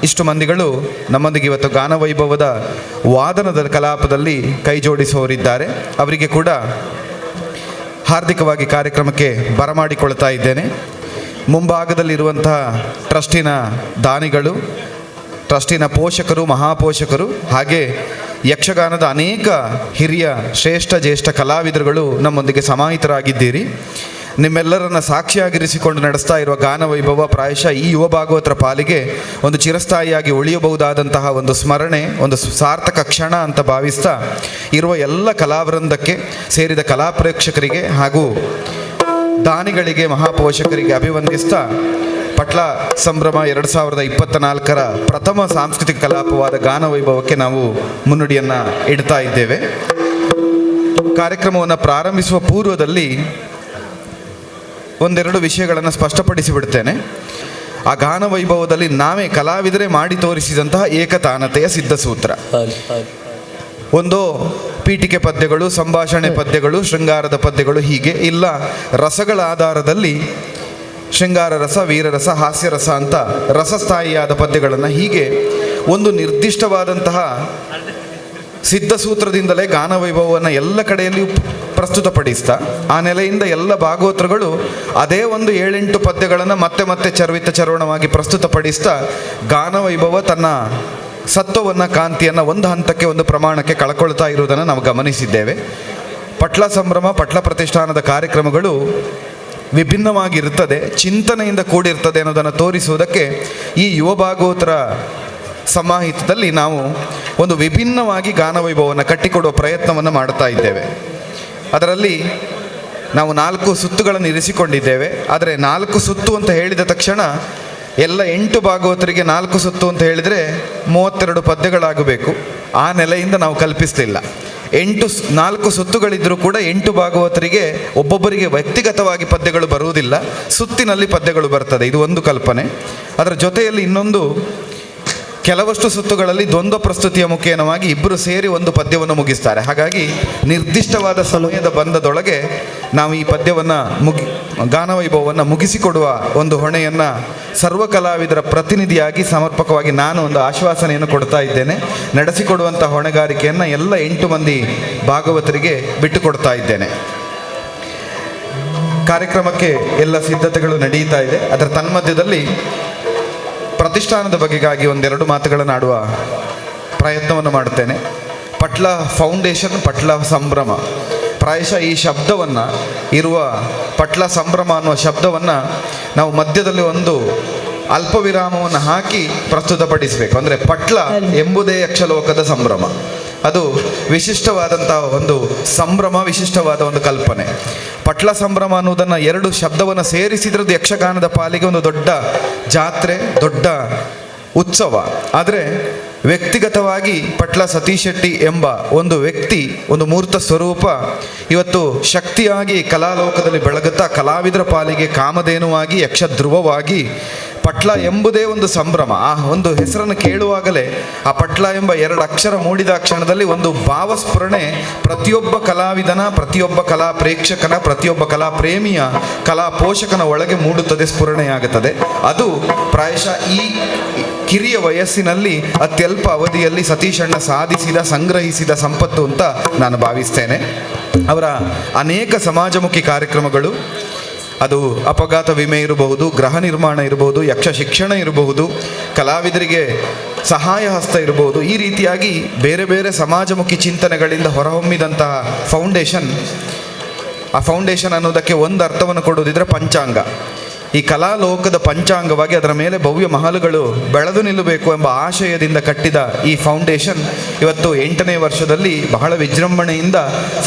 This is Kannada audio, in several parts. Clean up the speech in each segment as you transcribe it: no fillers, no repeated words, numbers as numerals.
ಇಷ್ಟು ಮಂದಿಗಳು ನಮ್ಮೊಂದಿಗೆ ಇವತ್ತು ಗಾನವೈಭವದ ವಾದನದ ಕಲಾಪದಲ್ಲಿ ಕೈ ಜೋಡಿಸುವವರಿದ್ದಾರೆ. ಅವರಿಗೆ ಕೂಡ ಹಾರ್ದಿಕವಾಗಿ ಕಾರ್ಯಕ್ರಮಕ್ಕೆ ಬರಮಾಡಿಕೊಳ್ತಾ ಇದ್ದೇನೆ. ಮುಂಭಾಗದಲ್ಲಿರುವಂತಹ ಟ್ರಸ್ಟಿನ ದಾನಿಗಳು, ಟ್ರಸ್ಟಿನ ಪೋಷಕರು, ಮಹಾಪೋಷಕರು, ಹಾಗೆ ಯಕ್ಷಗಾನದ ಅನೇಕ ಹಿರಿಯ ಶ್ರೇಷ್ಠ ಜ್ಯೇಷ್ಠ ಕಲಾವಿದರುಗಳು ನಮ್ಮೊಂದಿಗೆ ಸಮಾಹಿತರಾಗಿದ್ದೀರಿ. ನಿಮ್ಮೆಲ್ಲರನ್ನ ಸಾಕ್ಷಿಯಾಗಿರಿಸಿಕೊಂಡು ನಡೆಸ್ತಾ ಇರುವ ಗಾನವೈಭವ ಪ್ರಾಯಶಃ ಈ ಯುವ ಭಾಗವತರ ಪಾಲಿಗೆ ಒಂದು ಚಿರಸ್ಥಾಯಿಯಾಗಿ ಉಳಿಯಬಹುದಾದಂತಹ ಒಂದು ಸ್ಮರಣೆ, ಒಂದು ಸಾರ್ಥಕ ಕ್ಷಣ ಅಂತ ಭಾವಿಸ್ತಾ ಇರುವ ಎಲ್ಲ ಕಲಾವೃಂದಕ್ಕೆ ಸೇರಿದ ಕಲಾ ಪ್ರೇಕ್ಷಕರಿಗೆ ಹಾಗೂ ದಾನಿಗಳಿಗೆ, ಮಹಾಪೋಷಕರಿಗೆ ಅಭಿವಂದಿಸ್ತಾ ಪಟ್ಲ ಸಂಭ್ರಮ 2024ರ ಪ್ರಥಮ ಸಾಂಸ್ಕೃತಿಕ ಕಲಾಪವಾದ ಗಾನವೈಭವಕ್ಕೆ ನಾವು ಮುನ್ನುಡಿಯನ್ನು ಇಡ್ತಾ ಇದ್ದೇವೆ. ಕಾರ್ಯಕ್ರಮವನ್ನು ಪ್ರಾರಂಭಿಸುವ ಪೂರ್ವದಲ್ಲಿ ಒಂದೆರಡು ವಿಷಯಗಳನ್ನು ಸ್ಪಷ್ಟಪಡಿಸಿಬಿಡ್ತೇನೆ. ಆ ಗಾನವೈಭವದಲ್ಲಿ ನಾವೇ ಕಲಾವಿದರೇ ಮಾಡಿ ತೋರಿಸಿದಂತಹ ಏಕತಾನತೆಯ ಸಿದ್ಧಸೂತ್ರ. ಒಂದು ಪೀಠಿಕೆ ಪದ್ಯಗಳು, ಸಂಭಾಷಣೆ ಪದ್ಯಗಳು, ಶೃಂಗಾರದ ಪದ್ಯಗಳು, ಹೀಗೆ ಇಲ್ಲ ರಸಗಳ ಆಧಾರದಲ್ಲಿ ಶೃಂಗಾರ ರಸ, ವೀರರಸ, ಹಾಸ್ಯರಸ ಅಂತ ರಸಸ್ಥಾಯಿಯಾದ ಪದ್ಯಗಳನ್ನು ಹೀಗೆ ಒಂದು ನಿರ್ದಿಷ್ಟವಾದಂತಹ ಸಿದ್ಧಸೂತ್ರದಿಂದಲೇ ಗಾನವೈಭವವನ್ನು ಎಲ್ಲ ಕಡೆಯಲ್ಲಿಯೂ ಪ್ರಸ್ತುತಪಡಿಸ್ತಾ ಆ ನೆಲೆಯಿಂದ ಎಲ್ಲ ಭಾಗವತರುಗಳು ಅದೇ ಒಂದು 7-8 ಪದ್ಯಗಳನ್ನು ಮತ್ತೆ ಚರ್ವಣವಾಗಿ ಪ್ರಸ್ತುತಪಡಿಸ್ತಾ ಗಾನವೈಭವ ತನ್ನ ಸತ್ವವನ್ನು, ಕಾಂತಿಯನ್ನು ಒಂದು ಹಂತಕ್ಕೆ, ಒಂದು ಪ್ರಮಾಣಕ್ಕೆ ಕಳ್ಕೊಳ್ತಾ ಇರುವುದನ್ನು ನಾವು ಗಮನಿಸಿದ್ದೇವೆ. ಪಟ್ಲ ಸಂಭ್ರಮ, ಪಟ್ಲ ಪ್ರತಿಷ್ಠಾನದ ಕಾರ್ಯಕ್ರಮಗಳು ವಿಭಿನ್ನವಾಗಿರುತ್ತದೆ, ಚಿಂತನೆಯಿಂದ ಕೂಡಿರ್ತದೆ ಅನ್ನೋದನ್ನು ತೋರಿಸುವುದಕ್ಕೆ ಈ ಯುವ ಭಾಗವತರ ಸಮಾಹಿತದಲ್ಲಿ ನಾವು ಒಂದು ವಿಭಿನ್ನವಾಗಿ ಗಾನವೈಭವವನ್ನು ಕಟ್ಟಿಕೊಡುವ ಪ್ರಯತ್ನವನ್ನು ಮಾಡ್ತಾ ಇದ್ದೇವೆ. ಅದರಲ್ಲಿ ನಾವು 4 ಸುತ್ತುಗಳನ್ನು ಇರಿಸಿಕೊಂಡಿದ್ದೇವೆ. ಆದರೆ 4 ಸುತ್ತು ಅಂತ ಹೇಳಿದ ತಕ್ಷಣ ಎಲ್ಲ 8 ಭಾಗವತರಿಗೆ 4 ಸುತ್ತು ಅಂತ ಹೇಳಿದರೆ 32 ಪದ್ಯಗಳಾಗಬೇಕು. ಆ ನೆಲೆಯಿಂದ ನಾವು ಕಲ್ಪಿಸಲಿಲ್ಲ. 4 ಸುತ್ತುಗಳಿದ್ದರೂ ಕೂಡ 8 ಭಾಗವತರಿಗೆ ಒಬ್ಬೊಬ್ಬರಿಗೆ ವ್ಯಕ್ತಿಗತವಾಗಿ ಪದ್ಯಗಳು ಬರುವುದಿಲ್ಲ, ಸುತ್ತಿನಲ್ಲಿ ಪದ್ಯಗಳು ಬರ್ತದೆ. ಇದು ಒಂದು ಕಲ್ಪನೆ. ಅದರ ಜೊತೆಯಲ್ಲಿ ಇನ್ನೊಂದು, ಕೆಲವಷ್ಟು ಸುತ್ತುಗಳಲ್ಲಿ ದ್ವಂದ್ವ ಪ್ರಸ್ತುತಿಯ ಮುಖೇನವಾಗಿ ಇಬ್ಬರು ಸೇರಿ ಒಂದು ಪದ್ಯವನ್ನು ಮುಗಿಸ್ತಾರೆ. ಹಾಗಾಗಿ ನಿರ್ದಿಷ್ಟವಾದ ಸಮಯದ ಬಂಧದೊಳಗೆ ನಾವು ಈ ಪದ್ಯವನ್ನು ಗಾನವೈಭವವನ್ನು ಮುಗಿಸಿಕೊಡುವ ಒಂದು ಹೊಣೆಯನ್ನು ಸರ್ವ ಕಲಾವಿದರ ಪ್ರತಿನಿಧಿಯಾಗಿ ಸಮರ್ಪಕವಾಗಿ ನಾನು ಒಂದು ಆಶ್ವಾಸನೆಯನ್ನು ಕೊಡ್ತಾ ಇದ್ದೇನೆ. ನಡೆಸಿಕೊಡುವಂಥ ಹೊಣೆಗಾರಿಕೆಯನ್ನು ಎಲ್ಲ 8 ಮಂದಿ ಭಾಗವತರಿಗೆ ಬಿಟ್ಟುಕೊಡ್ತಾ ಇದ್ದೇನೆ. ಕಾರ್ಯಕ್ರಮಕ್ಕೆ ಎಲ್ಲ ಸಿದ್ಧತೆಗಳು ನಡೀತಾ ಇದೆ. ಅದರ ತನ್ಮಧ್ಯದಲ್ಲಿ ಪ್ರತಿಷ್ಠಾನದ ಬಗೆಗಾಗಿ ಒಂದೆರಡು ಮಾತುಗಳನ್ನು ಆಡುವ ಪ್ರಯತ್ನವನ್ನು ಮಾಡುತ್ತೇನೆ. ಪಟ್ಲ ಫೌಂಡೇಶನ್, ಪಟ್ಲ ಸಂಭ್ರಮ, ಪ್ರಾಯಶಃ ಈ ಶಬ್ದವನ್ನು ಇರುವ ಪಟ್ಲ ಸಂಭ್ರಮ ಅನ್ನುವ ಶಬ್ದವನ್ನು ನಾವು ಮಧ್ಯದಲ್ಲಿ ಒಂದು ಅಲ್ಪ ವಿರಾಮವನ್ನು ಹಾಕಿ ಪ್ರಸ್ತುತಪಡಿಸಬೇಕು. ಅಂದರೆ ಪಟ್ಲ ಎಂಬುದೇ ಯಕ್ಷಲೋಕದ ಸಂಭ್ರಮ. ಅದು ವಿಶಿಷ್ಟವಾದಂಥ ಒಂದು ಸಂಭ್ರಮ, ವಿಶಿಷ್ಟವಾದ ಒಂದು ಕಲ್ಪನೆ. ಪಟ್ಲ ಸಂಭ್ರಮ ಅನ್ನೋದನ್ನು 2 ಶಬ್ದವನ್ನು ಸೇರಿಸಿದ್ರದ್ದು ಯಕ್ಷಗಾನದ ಪಾಲಿಗೆ ಒಂದು ದೊಡ್ಡ ಜಾತ್ರೆ, ದೊಡ್ಡ ಉತ್ಸವ. ಆದರೆ ವ್ಯಕ್ತಿಗತವಾಗಿ ಪಟ್ಲ ಸತೀಶ್ ಶೆಟ್ಟಿ ಎಂಬ ಒಂದು ವ್ಯಕ್ತಿ, ಒಂದು ಮೂರ್ತ ಸ್ವರೂಪ ಇವತ್ತು ಶಕ್ತಿಯಾಗಿ ಕಲಾಲೋಕದಲ್ಲಿ ಬೆಳಗುತ್ತಾ ಕಲಾವಿದರ ಪಾಲಿಗೆ ಕಾಮಧೇನುವಾಗಿ, ಯಕ್ಷ ಧ್ರುವವಾಗಿ ಪಟ್ಲ ಎಂಬುದೇ ಒಂದು ಸಂಭ್ರಮ. ಆ ಒಂದು ಹೆಸರನ್ನು ಕೇಳುವಾಗಲೇ ಆ ಪಟ್ಲ ಎಂಬ 2 ಅಕ್ಷರ ಮೂಡಿದ ಕ್ಷಣದಲ್ಲಿ ಒಂದು ಭಾವಸ್ಫುರಣೆ ಪ್ರತಿಯೊಬ್ಬ ಕಲಾವಿದನ, ಪ್ರತಿಯೊಬ್ಬ ಕಲಾ ಪ್ರೇಕ್ಷಕನ, ಪ್ರತಿಯೊಬ್ಬ ಕಲಾ ಪ್ರೇಮಿಯ, ಕಲಾ ಪೋಷಕನ ಒಳಗೆ ಮೂಡುತ್ತದೆ, ಸ್ಫುರಣೆಯಾಗುತ್ತದೆ. ಅದು ಪ್ರಾಯಶಃ ಈ ಕಿರಿಯ ವಯಸ್ಸಿನಲ್ಲಿ ಅತ್ಯಲ್ಪ ಅವಧಿಯಲ್ಲಿ ಸತೀಶಣ್ಣ ಸಾಧಿಸಿದ, ಸಂಗ್ರಹಿಸಿದ ಸಂಪತ್ತು ಅಂತ ನಾನು ಭಾವಿಸ್ತೇನೆ. ಅವರ ಅನೇಕ ಸಮಾಜಮುಖಿ ಕಾರ್ಯಕ್ರಮಗಳು, ಅದು ಅಪಘಾತ ವಿಮೆ ಇರಬಹುದು, ಗೃಹ ನಿರ್ಮಾಣ ಇರಬಹುದು, ಯಕ್ಷ ಶಿಕ್ಷಣ ಇರಬಹುದು, ಕಲಾವಿದರಿಗೆ ಸಹಾಯ ಹಸ್ತ ಇರಬಹುದು, ಈ ರೀತಿಯಾಗಿ ಬೇರೆ ಬೇರೆ ಸಮಾಜಮುಖಿ ಚಿಂತನೆಗಳಿಂದ ಹೊರಹೊಮ್ಮಿದಂತಹ ಫೌಂಡೇಶನ್. ಆ ಫೌಂಡೇಶನ್ ಅನ್ನೋದಕ್ಕೆ ಒಂದು ಅರ್ಥವನ್ನು ಕೊಡುವುದಿದ್ರೆ ಪಂಚಾಂಗ. ಈ ಕಲಾಲೋಕದ ಪಂಚಾಂಗವಾಗಿ ಅದರ ಮೇಲೆ ಭವ್ಯ ಮಹಲುಗಳು ಬೆಳೆದು ನಿಲ್ಲಬೇಕು ಎಂಬ ಆಶಯದಿಂದ ಕಟ್ಟಿದ ಈ ಫೌಂಡೇಶನ್ ಇವತ್ತು 8ನೇ ವರ್ಷದಲ್ಲಿ ಬಹಳ ವಿಜೃಂಭಣೆಯಿಂದ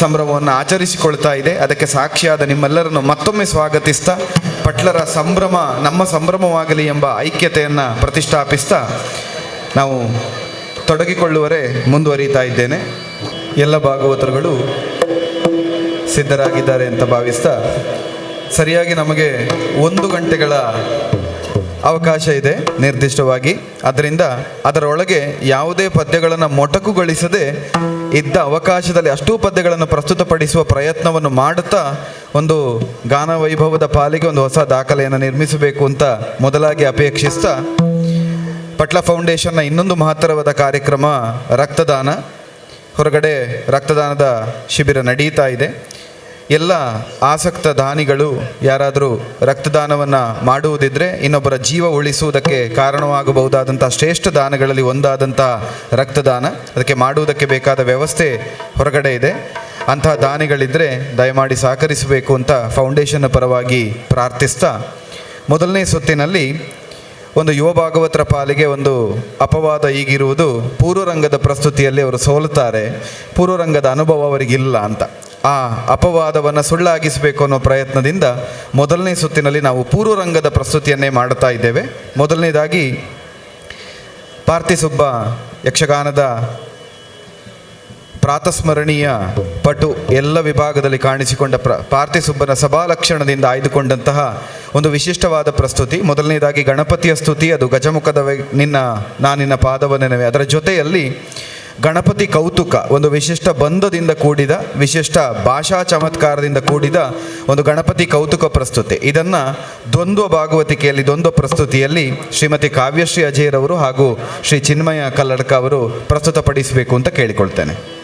ಸಂಭ್ರಮವನ್ನು ಆಚರಿಸಿಕೊಳ್ತಾ ಇದೆ. ಅದಕ್ಕೆ ಸಾಕ್ಷಿಯಾದ ನಿಮ್ಮೆಲ್ಲರನ್ನು ಮತ್ತೊಮ್ಮೆ ಸ್ವಾಗತಿಸ್ತಾ, ಪಟ್ಲರ ಸಂಭ್ರಮ ನಮ್ಮ ಸಂಭ್ರಮವಾಗಲಿ ಎಂಬ ಐಕ್ಯತೆಯನ್ನು ಪ್ರತಿಷ್ಠಾಪಿಸ್ತಾ ನಾವು ತೊಡಗಿಕೊಳ್ಳುವರೆ ಮುಂದುವರಿತಾ ಇದ್ದೇನೆ. ಎಲ್ಲ ಭಾಗವತರುಗಳು ಸಿದ್ಧರಾಗಿದ್ದಾರೆ ಅಂತ ಭಾವಿಸ್ತಾ, ಸರಿಯಾಗಿ ನಮಗೆ 1 ಗಂಟೆಗಳ ಅವಕಾಶ ಇದೆ ನಿರ್ದಿಷ್ಟವಾಗಿ. ಅದರಿಂದ ಅದರೊಳಗೆ ಯಾವುದೇ ಪದ್ಯಗಳನ್ನು ಮೊಟಕುಗೊಳಿಸದೆ ಇದ್ದ ಅವಕಾಶದಲ್ಲಿ ಅಷ್ಟೂ ಪದ್ಯಗಳನ್ನು ಪ್ರಸ್ತುತಪಡಿಸುವ ಪ್ರಯತ್ನವನ್ನು ಮಾಡುತ್ತಾ ಒಂದು ಗಾನ ವೈಭವದ ಪಾಲಿಗೆ ಒಂದು ಹೊಸ ದಾಖಲೆಯನ್ನು ನಿರ್ಮಿಸಬೇಕು ಅಂತ ಮೊದಲಾಗಿ ಅಪೇಕ್ಷಿಸ್ತಾ ಪಟ್ಲ ಫೌಂಡೇಶನ್ನ ಇನ್ನೊಂದು ಮಹತ್ತರವಾದ ಕಾರ್ಯಕ್ರಮ ರಕ್ತದಾನ. ಹೊರಗಡೆ ರಕ್ತದಾನದ ಶಿಬಿರ ನಡೀತಾ ಇದೆ. ಎಲ್ಲ ಆಸಕ್ತ ದಾನಿಗಳು ಯಾರಾದರೂ ರಕ್ತದಾನವನ್ನು ಮಾಡುವುದಿದ್ದರೆ ಇನ್ನೊಬ್ಬರ ಜೀವ ಉಳಿಸುವುದಕ್ಕೆ ಕಾರಣವಾಗಬಹುದಾದಂಥ ಶ್ರೇಷ್ಠ ದಾನಗಳಲ್ಲಿ ಒಂದಾದಂಥ ರಕ್ತದಾನ, ಅದಕ್ಕೆ ಮಾಡುವುದಕ್ಕೆ ಬೇಕಾದ ವ್ಯವಸ್ಥೆ ಹೊರಗಡೆ ಇದೆ. ಅಂತಹ ದಾನಿಗಳಿದ್ದರೆ ದಯಮಾಡಿ ಸಹಕರಿಸಬೇಕು ಅಂತ ಫೌಂಡೇಶನ್ನ ಪರವಾಗಿ ಪ್ರಾರ್ಥಿಸ್ತಾ, ಮೊದಲನೇ ಸುತ್ತಿನಲ್ಲಿ ಒಂದು ಯುವ ಭಾಗವತರ ಪಾಲಿಗೆ ಒಂದು ಅಪವಾದ ಈಗಿರುವುದು, ಪೂರ್ವರಂಗದ ಪ್ರಸ್ತುತಿಯಲ್ಲಿ ಅವರು ಸೋಲುತ್ತಾರೆ, ಪೂರ್ವರಂಗದ ಅನುಭವ ಅವರಿಗಿಲ್ಲ ಅಂತ. ಆ ಅಪವಾದವನ್ನು ಸುಳ್ಳಾಗಿಸಬೇಕು ಅನ್ನೋ ಪ್ರಯತ್ನದಿಂದ ಮೊದಲನೇ ಸುತ್ತಿನಲ್ಲಿ ನಾವು ಪೂರ್ವರಂಗದ ಪ್ರಸ್ತುತಿಯನ್ನೇ ಮಾಡುತ್ತಾ ಇದ್ದೇವೆ. ಮೊದಲನೇದಾಗಿ ಪಾರ್ಥಿಸುಬ್ಬ ಯಕ್ಷಗಾನದ ಪ್ರಾತಸ್ಮರಣೀಯ ಪಟು ಎಲ್ಲ ವಿಭಾಗದಲ್ಲಿ ಕಾಣಿಸಿಕೊಂಡ ಪಾರ್ಥಿಸುಬ್ಬನ ಸಭಾಲಕ್ಷಣದಿಂದ ಆಯ್ದುಕೊಂಡಂತಹ ಒಂದು ವಿಶಿಷ್ಟವಾದ ಪ್ರಸ್ತುತಿ. ಮೊದಲನೇದಾಗಿ ಗಣಪತಿಯ ಸ್ತುತಿ, ಅದು ಗಜಮುಖದ ನಾನಿನ್ನ ಪಾದವನ್ನೆನವೆ. ಅದರ ಜೊತೆಯಲ್ಲಿ ಗಣಪತಿ ಕೌತುಕ, ಒಂದು ವಿಶಿಷ್ಟ ಬಂಧದಿಂದ ಕೂಡಿದ, ವಿಶಿಷ್ಟ ಭಾಷಾ ಚಮತ್ಕಾರದಿಂದ ಕೂಡಿದ ಒಂದು ಗಣಪತಿ ಕೌತುಕ ಪ್ರಸ್ತುತಿ. ಇದನ್ನು ದ್ವಂದ್ವ ಭಾಗವತಿಕೆಯಲ್ಲಿ, ದ್ವಂದ್ವ ಪ್ರಸ್ತುತಿಯಲ್ಲಿ ಶ್ರೀಮತಿ ಕಾವ್ಯಶ್ರೀ ಅಜೇರವರು ಹಾಗೂ ಶ್ರೀ ಚಿನ್ಮಯ ಕಲ್ಲಡ್ಕ ಅವರು ಪ್ರಸ್ತುತಪಡಿಸಬೇಕು ಅಂತ ಕೇಳಿಕೊಳ್ತೇನೆ.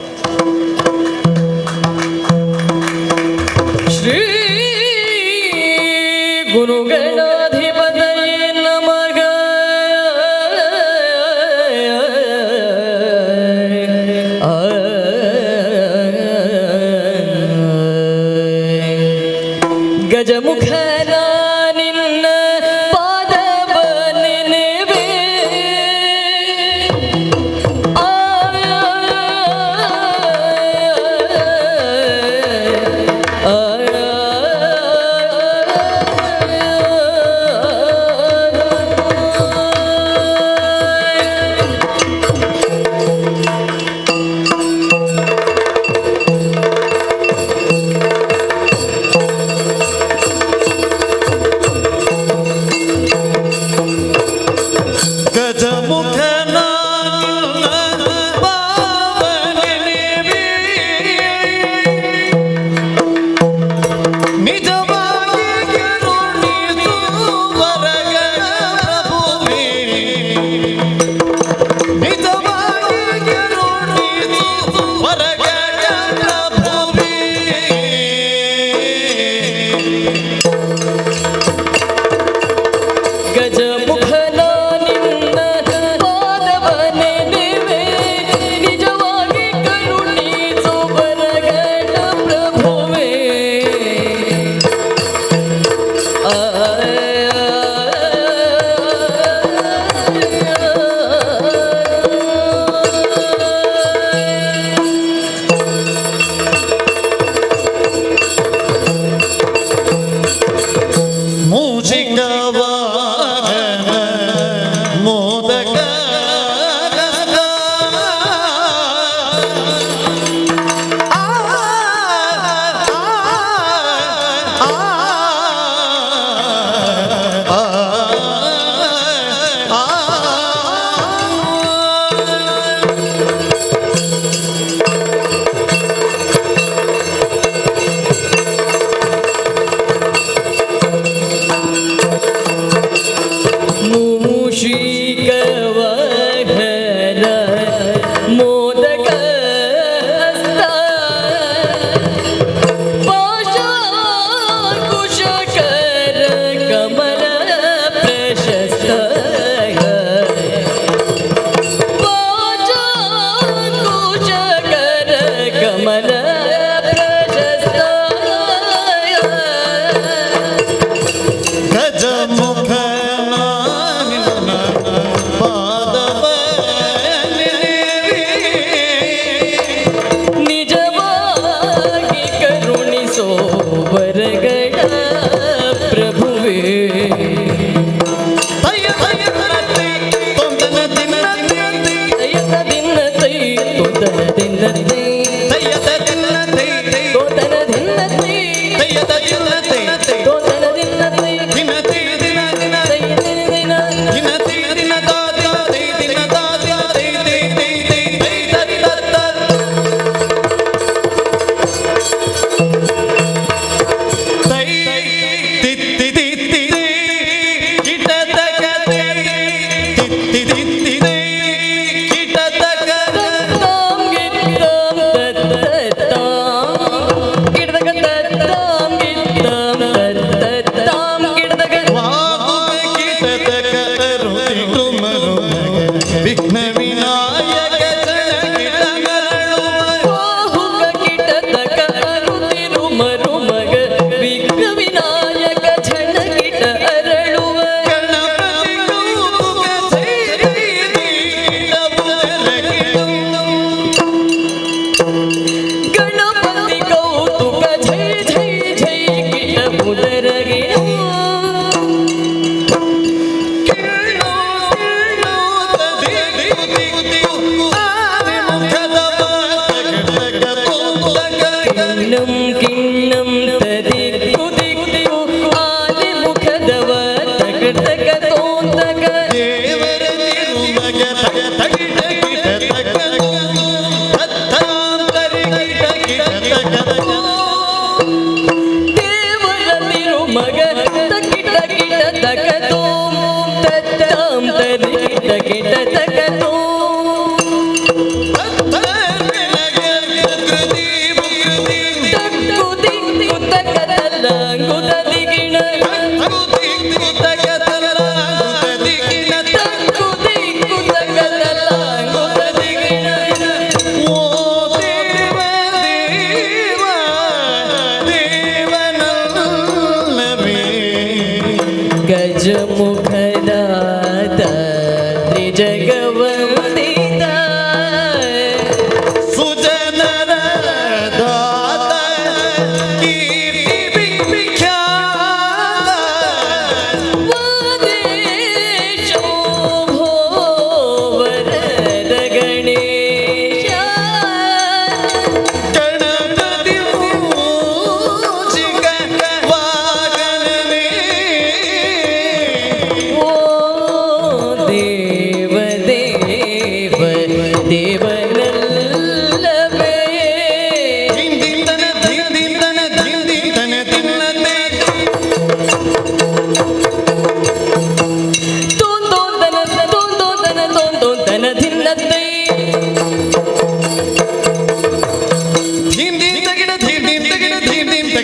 ಶ್ರೀ ಗುರುಗಣಾಧಿಪತಯೇ ನಮಃ. ಗಜಮುಖನ ನಿನ್ನ ಪಾದವನ್ನೆನೆವೆ.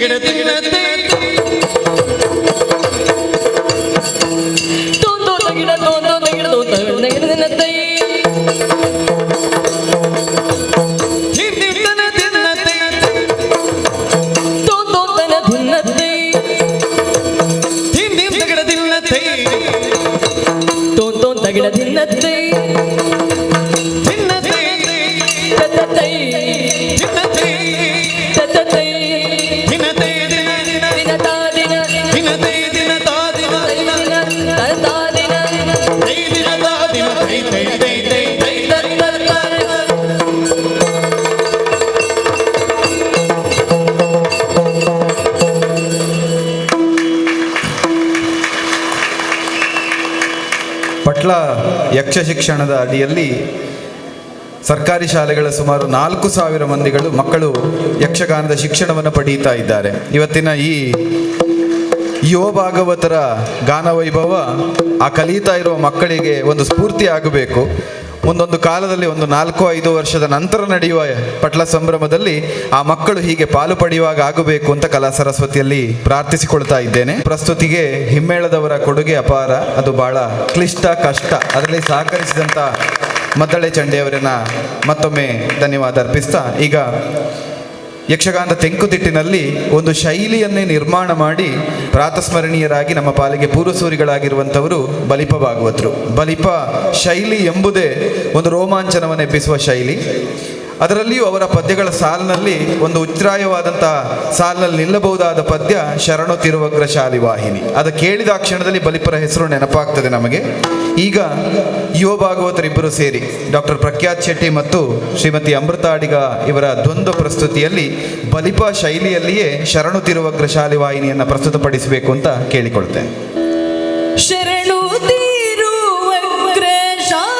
ತಗಡ ತಿನ್ನತೆ ತೋಂದೋ ತಗಿಡ ತೋಂದೋ ತಗಿಡ ತೋಂದೋ ತಗಿಡ ದಿನತ್ತೈ ಹಿಂದಿನ ತಿನ್ನತೆ ತೋಂದೋ ತನ ದಿನತ್ತೈ ಹಿಂದಿನ ತಗಡ ತಿನ್ನತೆ ತೋಂದೋ ತಗಿಡ ದಿನತ್ತೈ ತಿನ್ನತೆ ತತ್ತೈ ತಿನ್ನತೆ ತತ್ತೈ ತಿನ್ನತೆ ದಿನ ದಿನ ದಿನತಾ ದಿನ ತಿನ್ನತೆ ದಿನತಾ ದಿನ ತತಾ ದಿನ ತೈ ದಿನತಾ ದಿನ ತೈ ತೈ ತೈ ತೈ ತೈ ಪಟ್ಲ ಯಕ್ಷ ಶಿಕ್ಷಣದ ಅಡಿಯಲ್ಲಿ ಸರ್ಕಾರಿ ಶಾಲೆಗಳ ಸುಮಾರು 4,000 ಮಂದಿಗಳು ಮಕ್ಕಳು ಯಕ್ಷಗಾನದ ಶಿಕ್ಷಣವನ್ನು ಪಡೆಯುತ್ತಾ ಇದ್ದಾರೆ. ಇವತ್ತಿನ ಈ ಯುವ ಭಾಗವತರ ಗಾನವೈಭವ ಆ ಕಲಿಯುತ್ತಾ ಇರುವ ಮಕ್ಕಳಿಗೆ ಒಂದು ಸ್ಫೂರ್ತಿ ಆಗಬೇಕು. ಮುಂದೊಂದು ಕಾಲದಲ್ಲಿ ಒಂದು 4-5 ವರ್ಷದ ನಂತರ ನಡೆಯುವ ಪಟ್ಲ ಸಂಭ್ರಮದಲ್ಲಿ ಆ ಮಕ್ಕಳು ಹೀಗೆ ಪಾಲು ಪಡೆಯುವಾಗ ಆಗಬೇಕು ಅಂತ ಕಲಾ ಸರಸ್ವತಿಯಲ್ಲಿ ಪ್ರಾರ್ಥಿಸಿಕೊಳ್ತಾ ಇದ್ದೇನೆ. ಪ್ರಸ್ತುತಿಗೆ ಹಿಮ್ಮೇಳದವರ ಕೊಡುಗೆ ಅಪಾರ, ಅದು ಬಹಳ ಕ್ಲಿಷ್ಟ ಕಷ್ಟ. ಅದರಲ್ಲಿ ಸಹಕರಿಸಿದಂಥ ಮದ್ದಳೆ ಚಂಡಿಯವರನ್ನ ಮತ್ತೊಮ್ಮೆ ಧನ್ಯವಾದ ಅರ್ಪಿಸ್ತಾ, ಈಗ ಯಕ್ಷಗಾನದ ತೆಂಕುತಿಟ್ಟಿನಲ್ಲಿ ಒಂದು ಶೈಲಿಯನ್ನೇ ನಿರ್ಮಾಣ ಮಾಡಿ ಪ್ರಾತಸ್ಮರಣೀಯರಾಗಿ ನಮ್ಮ ಪಾಲಿಗೆ ಪೂರ್ವಸೂರಿಗಳಾಗಿರುವಂಥವರು ಬಲಿಪ ಭಾಗವತರು. ಬಲಿಪ ಶೈಲಿ ಎಂಬುದೇ ಒಂದು ರೋಮಾಂಚನವನ್ನು ಎಬ್ಬಿಸುವ ಶೈಲಿ. ಅದರಲ್ಲಿಯೂ ಅವರ ಪದ್ಯಗಳ ಸಾಲಿನಲ್ಲಿ ಒಂದು ಉಚ್ಛ್ರಾಯವಾದಂಥ ಸಾಲಿನಲ್ಲಿ ನಿಲ್ಲಬಹುದಾದ ಪದ್ಯ ಶರಣು ತಿರುವಗ್ರ ಶಾಲಿವಾಹಿನಿ. ಅದು ಕೇಳಿದ ಕ್ಷಣದಲ್ಲಿ ಬಲಿಪರ ಹೆಸರು ನೆನಪಾಗ್ತದೆ ನಮಗೆ. ಈಗ ಯುವ ಭಾಗವತರಿಬ್ಬರು ಸೇರಿ ಡಾಕ್ಟರ್ ಪ್ರಖ್ಯಾತ್ ಶೆಟ್ಟಿ ಮತ್ತು ಶ್ರೀಮತಿ ಅಮೃತ ಅಡಿಗ ಇವರ ದ್ವಂದ್ವ ಪ್ರಸ್ತುತಿಯಲ್ಲಿ ಬಲಿಪ ಶೈಲಿಯಲ್ಲಿಯೇ ಶರಣು ತಿರುವಗ್ರ ಶಾಲಿವಾಹಿನಿಯನ್ನು ಪ್ರಸ್ತುತಪಡಿಸಬೇಕು ಅಂತ ಕೇಳಿಕೊಳ್ತೇನೆ. ಶರಣು ತಿರುವಗ್ರ ಶಾಲಿವಾಹಿನಿ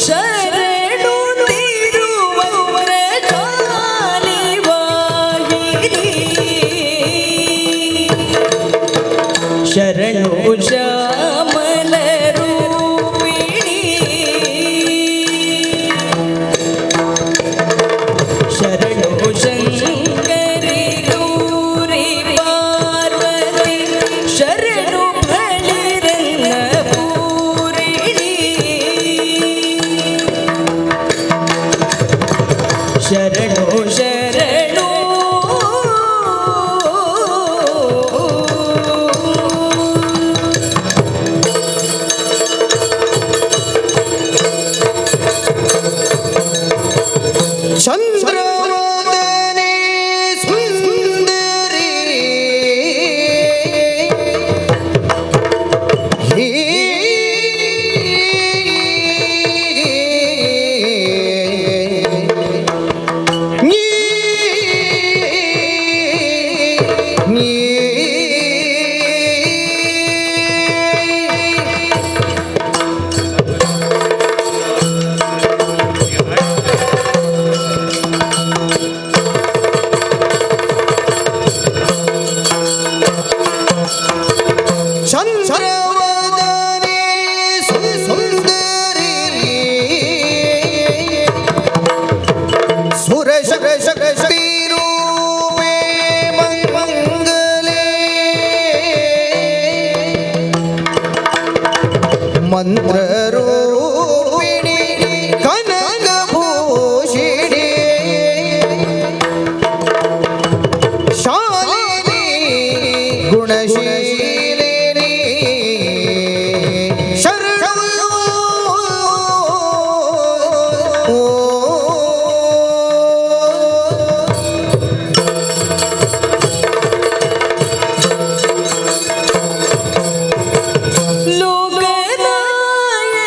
ಶರಣು ತಿರುವಗ್ರ ಶಾಲಿವಾಹಿನಿ ಶರಣು ಶ್ಯಾಮಲ ರೂಪಿಣಿ ಶರಣು ಶಂಕರಿ ಗೌರಿ ಪಾರ್ವತಿ ಶರಣು ಬಲಿರನ್ನ ಪೂರಿಣಿ ಶರಣು ಶರಣು ಚಂದ್ರವಂದನೆ ಸುಂದರಿ ಚಂದ್ರವಂದನೆ ಸುಂದರಿ ಸುರಶಕ್ತಿ ರೂಪೇ ಮಂಗಲೇ ಮಂತ್ರರೂಪಿಣಿ ಕನಕಭೂಷಿಣಿ ಶಾಲಿನಿ ಗುಣಶೀಲಿನಿ ಶರಣು ಲೋಕನಾಯಕಿ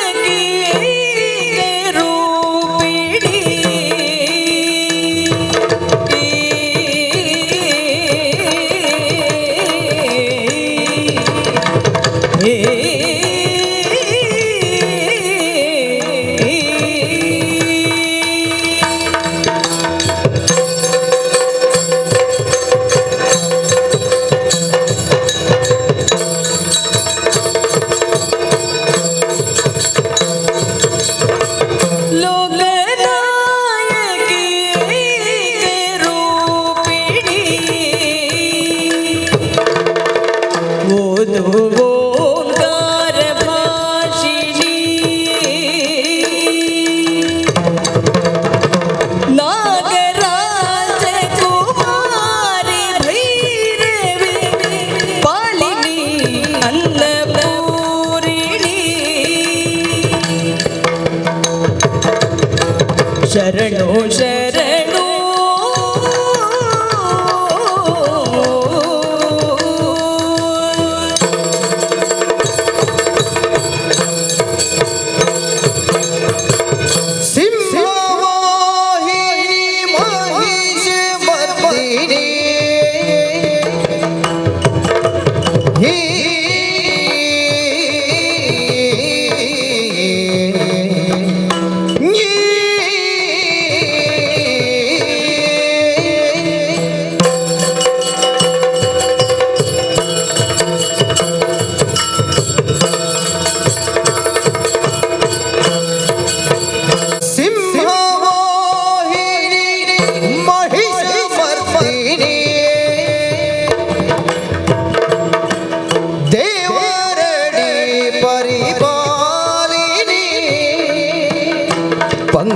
ಶರಣು ಶರಣು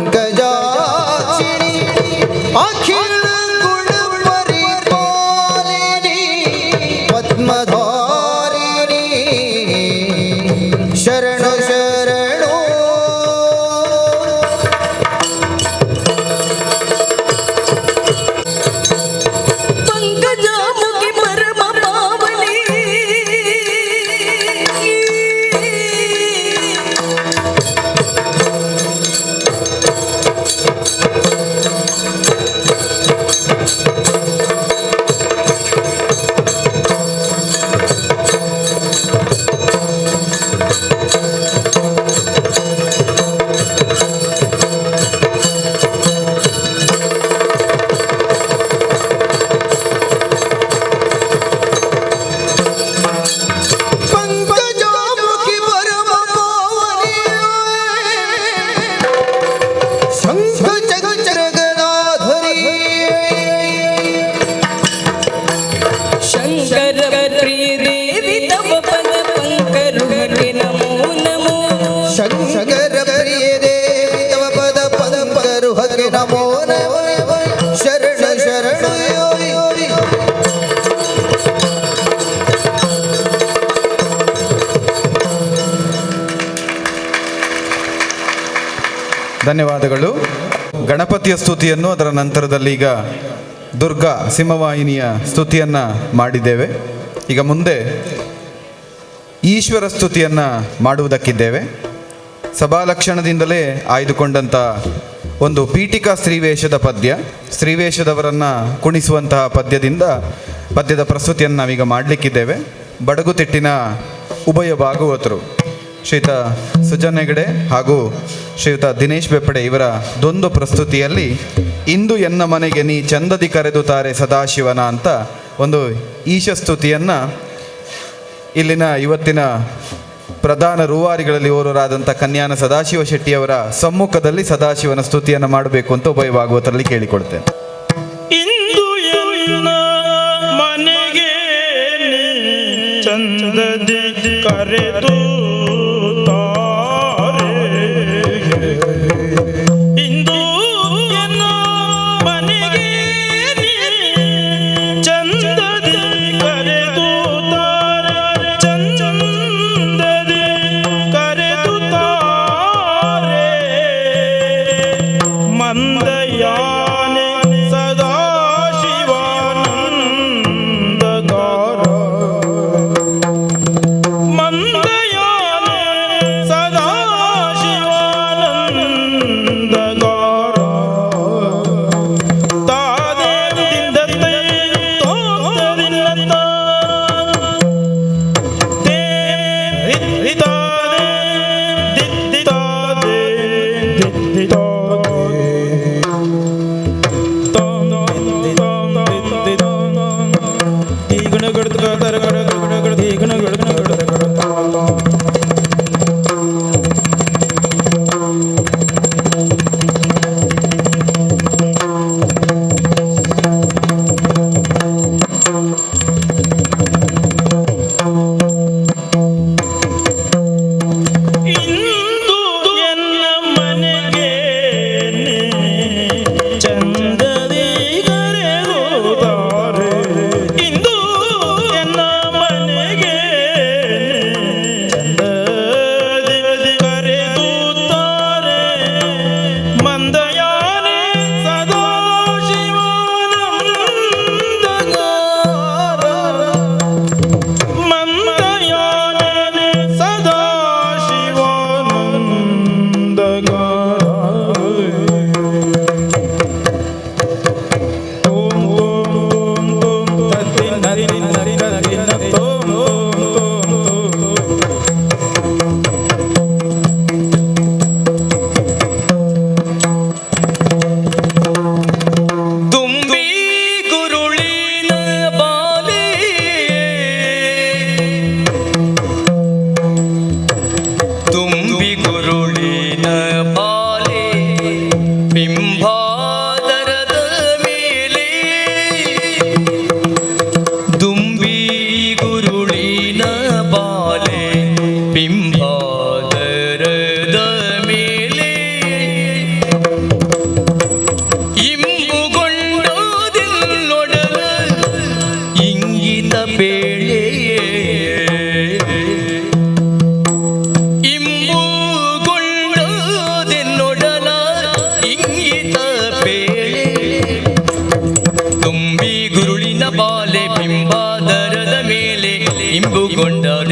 पंकजाक्षिणी अखिल गुण परिपालिनी पद्मधारिणी शरणु शरणु पंकजामुखी परम पावनी शंकर प्रिय देवी तव पद पंकरुहके नमो नमो शरण शरण ಧನ್ಯವಾದಗಳು. ಗಣಪತಿಯ ಸ್ತುತಿಯನ್ನು ಅದರ ನಂತರದಲ್ಲಿ ಈಗ ದುರ್ಗಾ ಸಿಂಹವಾಹಿನಿಯ ಸ್ತುತಿಯನ್ನು ಮಾಡಿದ್ದೇವೆ. ಈಗ ಮುಂದೆ ಈಶ್ವರ ಸ್ತುತಿಯನ್ನು ಮಾಡುವುದಕ್ಕಿದ್ದೇವೆ. ಸಭಾಲಕ್ಷಣದಿಂದಲೇ ಆಯ್ದುಕೊಂಡಂಥ ಒಂದು ಪೀಠಿಕಾ ಸ್ತ್ರೀವೇಷದ ಪದ್ಯ, ಸ್ತ್ರೀವೇಷದವರನ್ನು ಕುಣಿಸುವಂತಹ ಪದ್ಯದ ಪ್ರಸ್ತುತಿಯನ್ನು ನಾವೀಗ ಮಾಡಲಿಕ್ಕಿದ್ದೇವೆ. ಬಡಗುತಿಟ್ಟಿನ ಉಭಯ ಭಾಗವತರು ಶ್ರೀಯುತ ಸುಜನ್ ಹೆಗಡೆ ಹಾಗೂ ಶ್ರೀಯುತ ದಿನೇಶ್ ಬೆಪ್ಪಡೆ ಇವರ ದೊಂದು ಪ್ರಸ್ತುತಿಯಲ್ಲಿ ಇಂದು ಎನ್ನ ಮನೆಗೆ ನೀ ಚಂದದಿ ಕರೆದು ತಾರೆ ಸದಾಶಿವನ ಅಂತ ಒಂದು ಈಶಸ್ತುತಿಯನ್ನು ಇಲ್ಲಿನ ಇವತ್ತಿನ ಪ್ರಧಾನ ರೂವಾರಿಗಳಲ್ಲಿ ಓರ್ವರಾದಂಥ ಕನ್ಯಾನ ಸದಾಶಿವ ಶೆಟ್ಟಿಯವರ ಸಮ್ಮುಖದಲ್ಲಿ ಸದಾಶಿವನ ಸ್ತುತಿಯನ್ನು ಮಾಡಬೇಕು ಅಂತ ಉಭಯ ಭಾಗವತರಲ್ಲಿ ಕೇಳಿಕೊಡ್ತೇನೆ. ಇಂದು ಎನ್ನ ಮನೆಗೆ ನೀ ಚಂದದಿ ಕರೆದು ತಾರೆ. ಇಂದು ಎನ್ನ ಮನೆಗೆ ನೀ ಚಂದದಿ ಕರೆದು ತಾರೆ. ಚಂದದಿ ಕರೆದು ತಾರೆ. ಮಂದಯಾನೆ ಸದಾ ಶಿವಾನಂದಗಾರ. ಮಂದಯಾನೆ ಸದಾ ಶಿವಾನಂದಗಾರ. ತಾದೇದಿಂದ ತೋತ್ತದಿಲ್ಲತ್ತ ತೇ ದಿದ್ದಾದೆ ದಿದ್ದಾದೆ ದಿದ್ದಾದೆ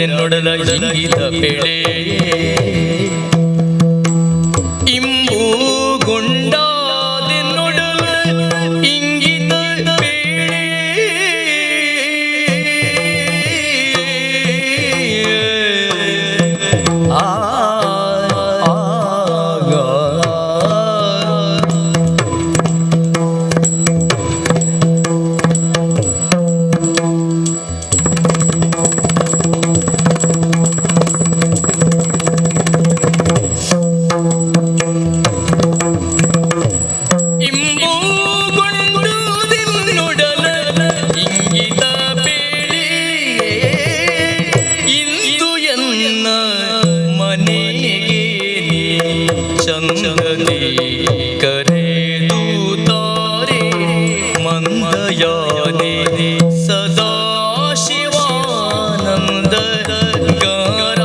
ಇಂಗಿತದೆನ್ನೊಡಲ ಇಂಗಿತ ಬೆಳೆ ಇಂಬುಗೊಂಡಾದೆನ್ನೊಡಲ ಇಂಗಿತ ಬೆಳೆ ಸದಾ ಶಿವಾನಂದ ಗಾರ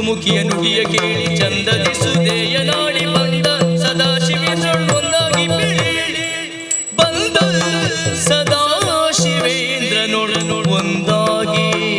ಮುಖಿಯ ನುಡಿಯ ಕೇಳಿ ಚಂದದಿ ಸುದೆಯ ನಾಡಿ ಬಂದ ಸದಾ ಶಿವೇಂದ್ರನೊಂದಾಗಿ ಬೆಳೆ ಬಂದ ಸದಾ ಶಿವೇಂದ್ರನೊಡನು ಒಂದಾಗಿ ಬೆಳೆ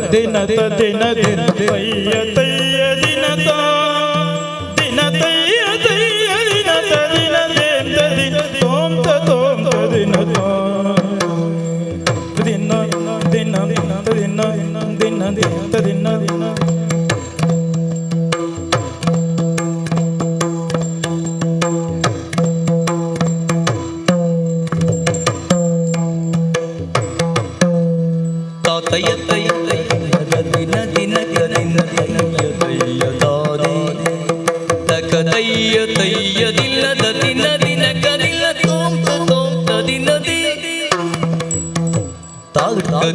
ದಿನ ದಿನ ದಿನ ದಿನ ತಯ್ಯ ತಯ್ಯ ದಿನ ದಿನ ತಯ್ಯ ತಯ್ಯ ದಿನ ದಿನ ದಿನ ದಿನ ತೋಂತ ತೋಂತ ದಿನ ದಿನ ದಿನ ದಿನ ದಿನ ದಿನ ದಿನ ದಿನ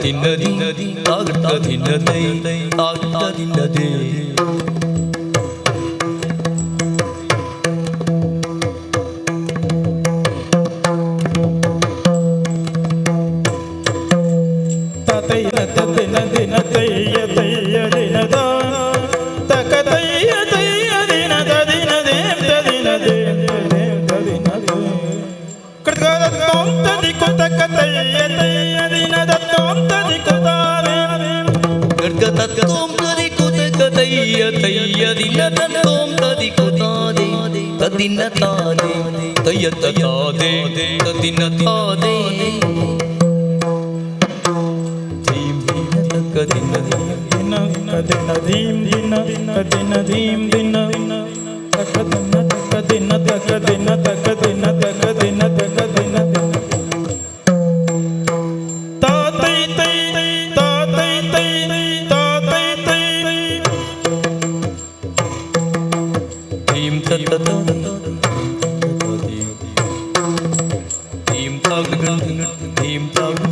ದಿನದಿ ತಾಗ್ತ ದಿನದೈ ತಾಗ್ತ ದಿನದೇ ತತೈನ ತದಿನ ದಿನ ತಯ್ಯ ತಯ್ಯ ದಿನದ ತಕ ತಯ್ಯ ತಯ್ಯ ದಿನದ ದಿನ ದೇವ ದಿನ ದೇವ ದಿನ ಕೃತಕ ತೋಂ ತದಿ ಕುತಕ ತಯ್ಯ ತಯ್ಯ ದಿನದ ತೋಂ ತದಿ ಕುತಾವೆ ಗಡ್ಗ ತೋಂ ತದಿ ಕುತಕ ತಯ್ಯ ತಯ್ಯ ದಿನ ತೋಂ ತದಿ ಕುತಾದೆ ತದಿನ ತಾದೆ ತಯ್ಯ ತಾದೆ ತದಿನ ತಾದೆ ದಿನ ದಿನ ದಿನ ಧೀಂ ದಿನ ದಿನ ಧೀಂ ದಿನ ತಕ ದಿನ ತಕ ದಿನ ತಕ ದಿನ ತಕ ದಿನ ತಕ ದಿನ ತಕ ದಿನ ತಾತೈ ತೈ ತಾತೈ ತೈ ತಾತೈ ತೈ ಧೀಂ ತತ ಧೀಂ ತಾಗ್ ಧೀಂ ತಾಗ್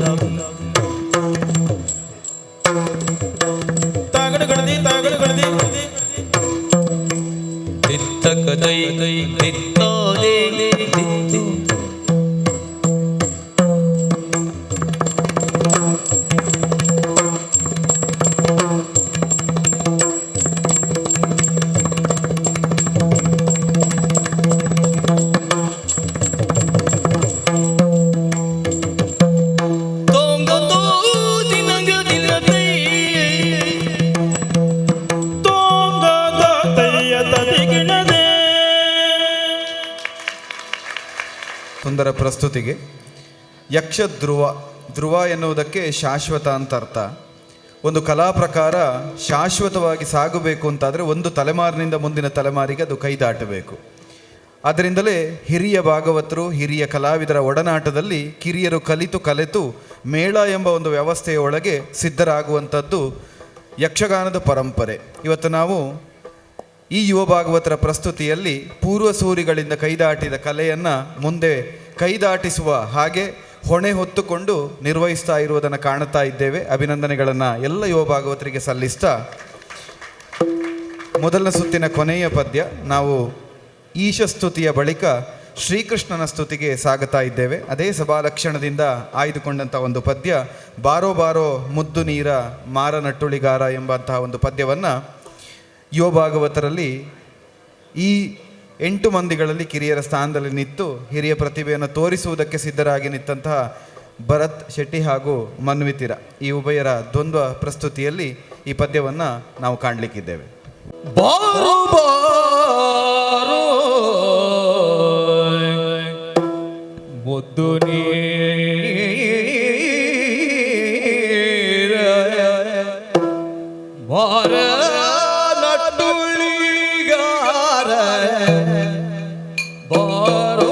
ತಾಗಡ ಗಣದಿ ತಾಗಡ ಗಣದಿ ದಿತ್ತಕ ದೈ ದಿತ್ತಾದೆ ದಿತ್ತಿ ಸುಂದರ ಪ್ರಸ್ತುತಿಗೆ ಯಕ್ಷ ಧ್ರುವ ಎನ್ನುವುದಕ್ಕೆ ಶಾಶ್ವತ ಅಂತ ಅರ್ಥ. ಒಂದು ಕಲಾ ಪ್ರಕಾರ ಶಾಶ್ವತವಾಗಿ ಸಾಗಬೇಕು ಅಂತಾದರೆ ಒಂದು ತಲೆಮಾರಿನಿಂದ ಮುಂದಿನ ತಲೆಮಾರಿಗೆ ಅದು ಕೈ ದಾಟಬೇಕು. ಅದರಿಂದಲೇ ಹಿರಿಯ ಭಾಗವತರು ಹಿರಿಯ ಕಲಾವಿದರ ಒಡನಾಟದಲ್ಲಿ ಕಿರಿಯರು ಕಲೆತು ಮೇಳ ಎಂಬ ಒಂದು ವ್ಯವಸ್ಥೆಯ ಒಳಗೆ ಸಿದ್ಧರಾಗುವಂಥದ್ದು ಯಕ್ಷಗಾನದ ಪರಂಪರೆ. ಇವತ್ತು ನಾವು ಈ ಯುವ ಭಾಗವತರ ಪ್ರಸ್ತುತಿಯಲ್ಲಿ ಪೂರ್ವಸೂರಿಗಳಿಂದ ಕೈದಾಟಿದ ಕಲೆಯನ್ನು ಮುಂದೆ ಕೈದಾಟಿಸುವ ಹಾಗೆ ಹೊಣೆ ಹೊತ್ತುಕೊಂಡು ನಿರ್ವಹಿಸ್ತಾ ಇರುವುದನ್ನು ಕಾಣುತ್ತಾ ಇದ್ದೇವೆ. ಅಭಿನಂದನೆಗಳನ್ನು ಎಲ್ಲ ಯುವ ಭಾಗವತರಿಗೆ ಸಲ್ಲಿಸ್ತಾ ಮೊದಲನೇ ಸುತ್ತಿನ ಕೊನೆಯ ಪದ್ಯ ನಾವು ಈಶಸ್ತುತಿಯ ಬಳಿಕ ಶ್ರೀಕೃಷ್ಣನ ಸ್ತುತಿಗೆ ಸಾಗುತ್ತಾ ಇದ್ದೇವೆ. ಅದೇ ಸಭಾಲಕ್ಷಣದಿಂದ ಆಯ್ದುಕೊಂಡಂಥ ಒಂದು ಪದ್ಯ ಬಾರೋ ಬಾರೋ ಮುದ್ದು ನೀರ ಮಾರ ನಟ್ಟುಳಿಗಾರ ಎಂಬಂತಹ ಒಂದು ಪದ್ಯವನ್ನು ಯುವ ಭಾಗವತರಲ್ಲಿ ಈ 8 ಮಂದಿಗಳಲ್ಲಿ ಕಿರಿಯರ ಸ್ಥಾನದಲ್ಲಿ ನಿಂತು ಹಿರಿಯ ಪ್ರತಿಭೆಯನ್ನು ತೋರಿಸುವುದಕ್ಕೆ ಸಿದ್ಧರಾಗಿ ನಿಂತಹ ಭರತ್ ಶೆಟ್ಟಿ ಹಾಗೂ ಮನ್ವಿತಿರ ಈ ಉಭಯರ ದ್ವಂದ್ವ ಪ್ರಸ್ತುತಿಯಲ್ಲಿ ಈ ಪದ್ಯವನ್ನು ನಾವು ಕಾಣಲಿಕ್ಕಿದ್ದೇವೆ. ಬಾರೋ ಬಾರೋ ಮುದ್ದು ನೀರ ಮಾರ ನಟ್ಟುಳಿಗಾರ ಬಾರೋ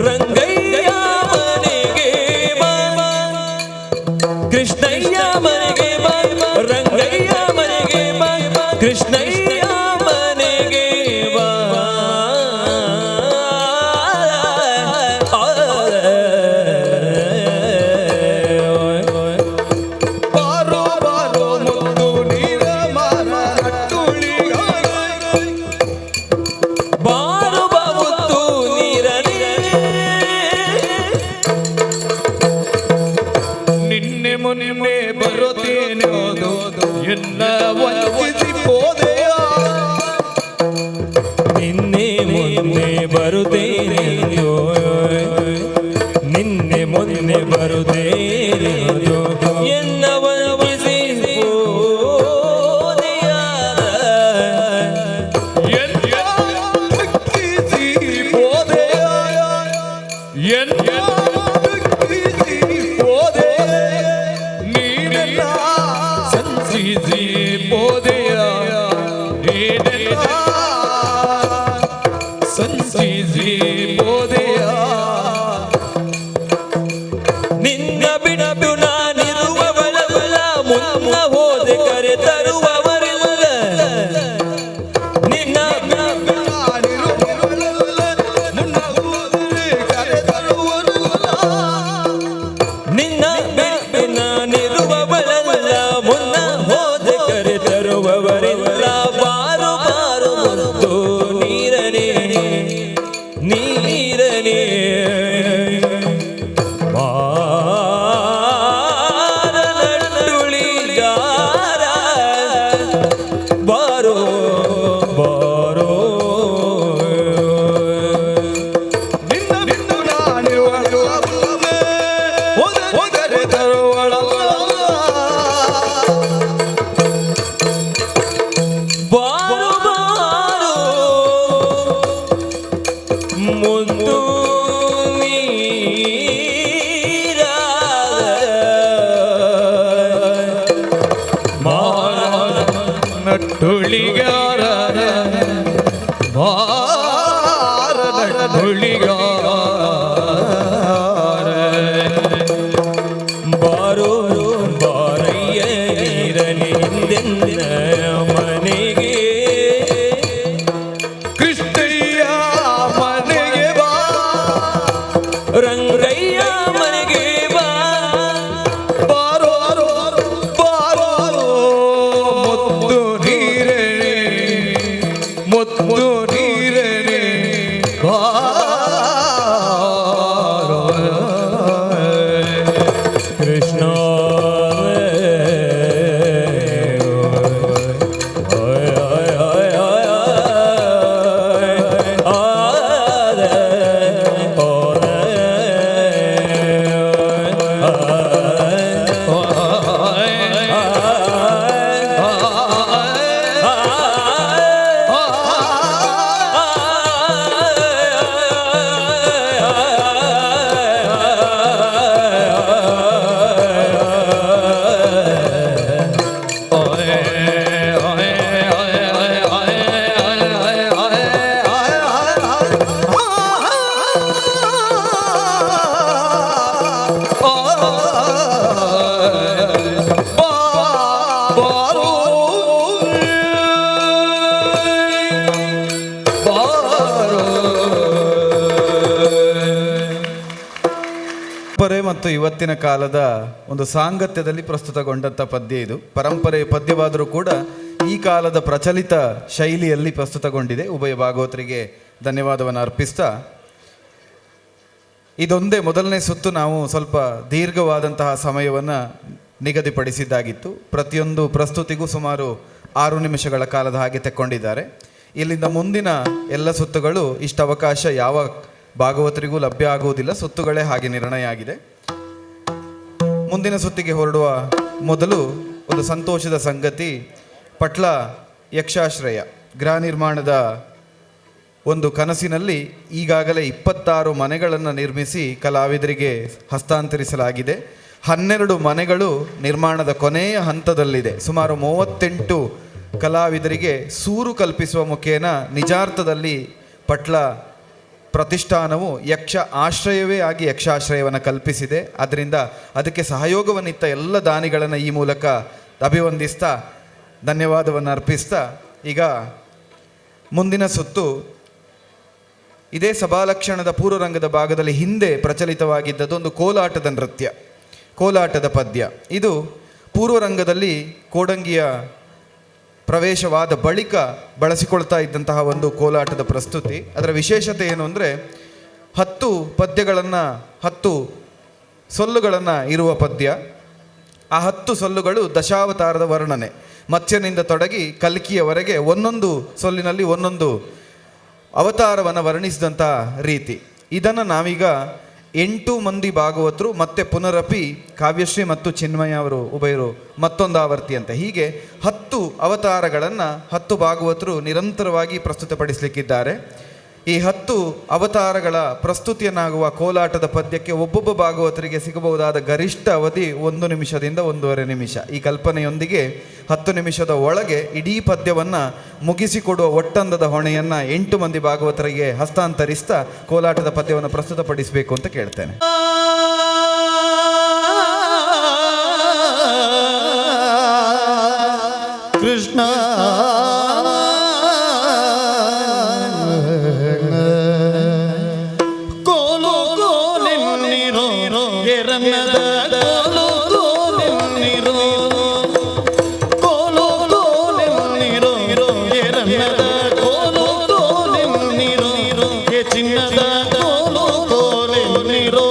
ರಂಗಯ್ಯ ಮನೆಗೆ ಬಾ ಕೃಷ್ಣಯ್ಯ ಮನೆಗೆ ಬಾ ರಂಗಯ್ಯ ಮನೆಗೆ ಬಾ ಕೃಷ್ಣಯ್ಯ ಮನೆಗೆ ಬಾ ಬಾರೋ ಬಾರೋ ಮುದ್ದು ನೀರ ಮಾರ ನಟ್ಟುಳಿಗಾರ ಬಾರು ಬಾಬುತ್ತು ನೀರನೇ ನಿನ್ನೆ ಮೊನ್ನೆ ಬರುತ್ತೇನೆ ಎಲ್ಲ ವಂಚಿಸಿ ಹೋದೆಯ ನಿನ್ನೆ ಮೊನ್ನೆ ಬರುತ್ತೇನೆ ನಿನ್ನೆ ಮೊನ್ನೆ ಬರುತ್ತೇನೆ ಎನ್ನವನಿಸಿ ವಂಚಿಸಿ ಹೋದೆಯ ಎಲ್ಲ ವಂಚಿಸಿ ಹೋದೆ ನೀನೆಲ್ಲ ಸಂಚಿಸಿ ಹೋದೆಯ ನೀನೆಲ್ಲ ಸಂಚಿಸಿ ಹೋದೆಯ ನಿನ್ನ ಬಿಡಬು ನಾನಿರುವವಳಲ್ಲ ಮುನ್ನ ಹೋದೆ ಕರೆ ತರುವವರಿಲ್ಲ ನಿನ್ನ ನಿನ್ನ ಬಿಡಬು ನಾನಿರುವವಳಲ್ಲ ಮುನ್ನ ಹೋದೆ ಕರೆ ತರುವವರಿಲ್ಲ ಬಾರು ಬಾರು ಮುದ್ದು ನೀರನೇ ನೀರನೇ ಮಾರನಟ್ಟುಳಿಗಾರ ಬಾರೋ ಬಾರೋ ನಿನ್ನ ಬಿಟ್ಟು ನಾನಿರುವವಳಲ್ಲ, ಹೋದರೆ ತರುವಳಲ್ಲ. ಬಾರು ಬಾರೋ ಮುದ್ದು ನಟ್ಟುಳಿಗಾರ ನಟ್ಟುಳಿಗಾರ ಬಾರೋ ಬಾರಯ್ಯ ನೀರನಿಂದೆನ್ನ ಮನೆಗೆ ಕೃಷ್ಣಯ್ಯ ಮನೆಗೆ ಬಾ ರಂಗಯ್ಯ ಮನೆಗೆ ಬಾ ಬಾರೋ ಬಾರೋ ಮುದ್ದು ನೀರೇ ಮುದ್ದು ನೀರೇ ಬಾರೋ ಕೃಷ್ಣ ಪರಂಪರೆ ಮತ್ತು ಇವತ್ತಿನ ಕಾಲದ ಒಂದು ಸಾಂಗತ್ಯದಲ್ಲಿ ಪ್ರಸ್ತುತಗೊಂಡಂಥ ಪದ್ಯ ಇದು. ಪರಂಪರೆ ಪದ್ಯವಾದರೂ ಕೂಡ ಈ ಕಾಲದ ಪ್ರಚಲಿತ ಶೈಲಿಯಲ್ಲಿ ಪ್ರಸ್ತುತಗೊಂಡಿದೆ. ಉಭಯ ಭಾಗವತರಿಗೆ ಧನ್ಯವಾದವನ್ನು ಅರ್ಪಿಸ್ತಾ, ಇದೊಂದೇ ಮೊದಲನೇ ಸುತ್ತು ನಾವು ಸ್ವಲ್ಪ ದೀರ್ಘವಾದಂತಹ ಸಮಯವನ್ನು ನಿಗದಿಪಡಿಸಿದ್ದಾಗಿತ್ತು. ಪ್ರತಿಯೊಂದು ಪ್ರಸ್ತುತಿಗೂ ಸುಮಾರು 6 ನಿಮಿಷಗಳ ಕಾಲದ ಹಾಗೆ ತೆಕ್ಕೊಂಡಿದ್ದಾರೆ. ಇಲ್ಲಿಂದ ಮುಂದಿನ ಎಲ್ಲ ಸುತ್ತುಗಳು ಇಷ್ಟ ಅವಕಾಶ ಯಾವ ಭಾಗವತರಿಗೂ ಲಭ್ಯ ಆಗುವುದಿಲ್ಲ. ಸುತ್ತುಗಳೇ ಹಾಗೆ ನಿರ್ಣಯ ಆಗಿದೆ. ಮುಂದಿನ ಸುತ್ತಿಗೆ ಹೊರಡುವ ಮೊದಲು ಒಂದು ಸಂತೋಷದ ಸಂಗತಿ, ಪಟ್ಲ ಯಕ್ಷಾಶ್ರಯ ಗೃಹ ನಿರ್ಮಾಣದ ಒಂದು ಕನಸಿನಲ್ಲಿ ಈಗಾಗಲೇ 26 ಮನೆಗಳನ್ನು ನಿರ್ಮಿಸಿ ಕಲಾವಿದರಿಗೆ ಹಸ್ತಾಂತರಿಸಲಾಗಿದೆ. 12 ಮನೆಗಳು ನಿರ್ಮಾಣದ ಕೊನೆಯ ಹಂತದಲ್ಲಿದೆ. ಸುಮಾರು 38 ಕಲಾವಿದರಿಗೆ ಸೂರು ಕಲ್ಪಿಸುವ ಮುಖೇನ ನಿಜಾರ್ಥದಲ್ಲಿ ಪಟ್ಲ ಪ್ರತಿಷ್ಠಾನವು ಯಕ್ಷ ಆಶ್ರಯವೇ ಆಗಿ ಯಕ್ಷಾಶ್ರಯವನ್ನು ಕಲ್ಪಿಸಿದೆ. ಅದರಿಂದ ಅದಕ್ಕೆ ಸಹಯೋಗವನ್ನಿತ್ತ ಎಲ್ಲ ದಾನಿಗಳನ್ನು ಈ ಮೂಲಕ ಅಭಿವಂದಿಸ್ತಾ ಧನ್ಯವಾದವನ್ನು ಅರ್ಪಿಸ್ತಾ ಈಗ ಮುಂದಿನ ಸುತ್ತು ಇದೇ ಸಭಾಲಕ್ಷಣದ ಪೂರ್ವರಂಗದ ಭಾಗದಲ್ಲಿ ಹಿಂದೆ ಪ್ರಚಲಿತವಾಗಿದ್ದದೊಂದು ಕೋಲಾಟದ ನೃತ್ಯ, ಕೋಲಾಟದ ಪದ್ಯ. ಇದು ಪೂರ್ವರಂಗದಲ್ಲಿ ಕೋಡಂಗಿಯ ಪ್ರವೇಶವಾದ ಬಳಿಕ ಬಳಸಿಕೊಳ್ತಾ ಇದ್ದಂತಹ ಒಂದು ಕೋಲಾಟದ ಪ್ರಸ್ತುತಿ. ಅದರ ವಿಶೇಷತೆ ಏನು ಅಂದರೆ 10 ಪದ್ಯಗಳನ್ನು 10 ಸೊಲ್ಲುಗಳನ್ನು ಇರುವ ಪದ್ಯ. ಆ 10 ಸೊಲ್ಲುಗಳು ದಶಾವತಾರದ ವರ್ಣನೆ, ಮತ್ಸ್ಯನಿಂದ ತೊಡಗಿ ಕಲ್ಕಿಯವರೆಗೆ ಒಂದೊಂದು ಸೊಲ್ಲಿನಲ್ಲಿ ಒಂದೊಂದು ಅವತಾರವನ್ನು ವರ್ಣಿಸಿದಂಥ ರೀತಿ. ಇದನ್ನು ನಾವೀಗ 8 ಮಂದಿ ಭಾಗವತರು ಮತ್ತೆ ಪುನರಪಿ ಕಾವ್ಯಶ್ರೀ ಮತ್ತು ಚಿನ್ಮಯ ಅವರು ಉಭಯರು ಮತ್ತೊಂದು ಆವರ್ತಿಯಂತೆ ಹೀಗೆ 10 ಅವತಾರಗಳನ್ನು 10 ಭಾಗವತರು ನಿರಂತರವಾಗಿ ಪ್ರಸ್ತುತಪಡಿಸಲಿಕ್ಕಿದ್ದಾರೆ. ಈ 10 ಅವತಾರಗಳ ಪ್ರಸ್ತುತಿಯನ್ನಾಗುವ ಕೋಲಾಟದ ಪದ್ಯಕ್ಕೆ ಒಬ್ಬೊಬ್ಬ ಭಾಗವತರಿಗೆ ಸಿಗಬಹುದಾದ ಗರಿಷ್ಠ ಅವಧಿ 1 ನಿಮಿಷದಿಂದ 1.5 ನಿಮಿಷ. ಈ ಕಲ್ಪನೆಯೊಂದಿಗೆ 10 ನಿಮಿಷದ ಒಳಗೆ ಇಡೀ ಪದ್ಯವನ್ನು ಮುಗಿಸಿಕೊಡುವ ಒಟ್ಟಂದದ ಹೊಣೆಯನ್ನು 8 ಮಂದಿ ಭಾಗವತರಿಗೆ ಹಸ್ತಾಂತರಿಸ್ತಾ ಕೋಲಾಟದ ಪದ್ಯವನ್ನು ಪ್ರಸ್ತುತಪಡಿಸಬೇಕು ಅಂತ ಕೇಳ್ತೇನೆ. ಕೃಷ್ಣ ಕೋಲು ಕೋಲೆನ್ನಿರೋ ಎರನ್ನದ ಕೋಲು ಕೋಲೆನ್ನಿರೋ ಕೋಲು ಕೋಲೆನ್ನಿರೋ ಎರನ್ನದ ಕೋಲು ಕೋಲೆನ್ನಿರೋ ಚಿನ್ನದ ಕೋಲು ಕೋಲೆನ್ನಿರೋ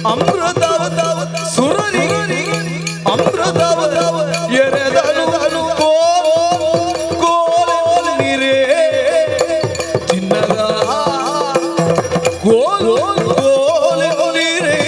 ಅಮೃತವ ಸುರನಿ ಅಮೃತವ ಎರೆದನು ಕೋಲೆ ನೀರೇ ಚಿನ್ನದ ಕೋಲೆ ನೀರೇ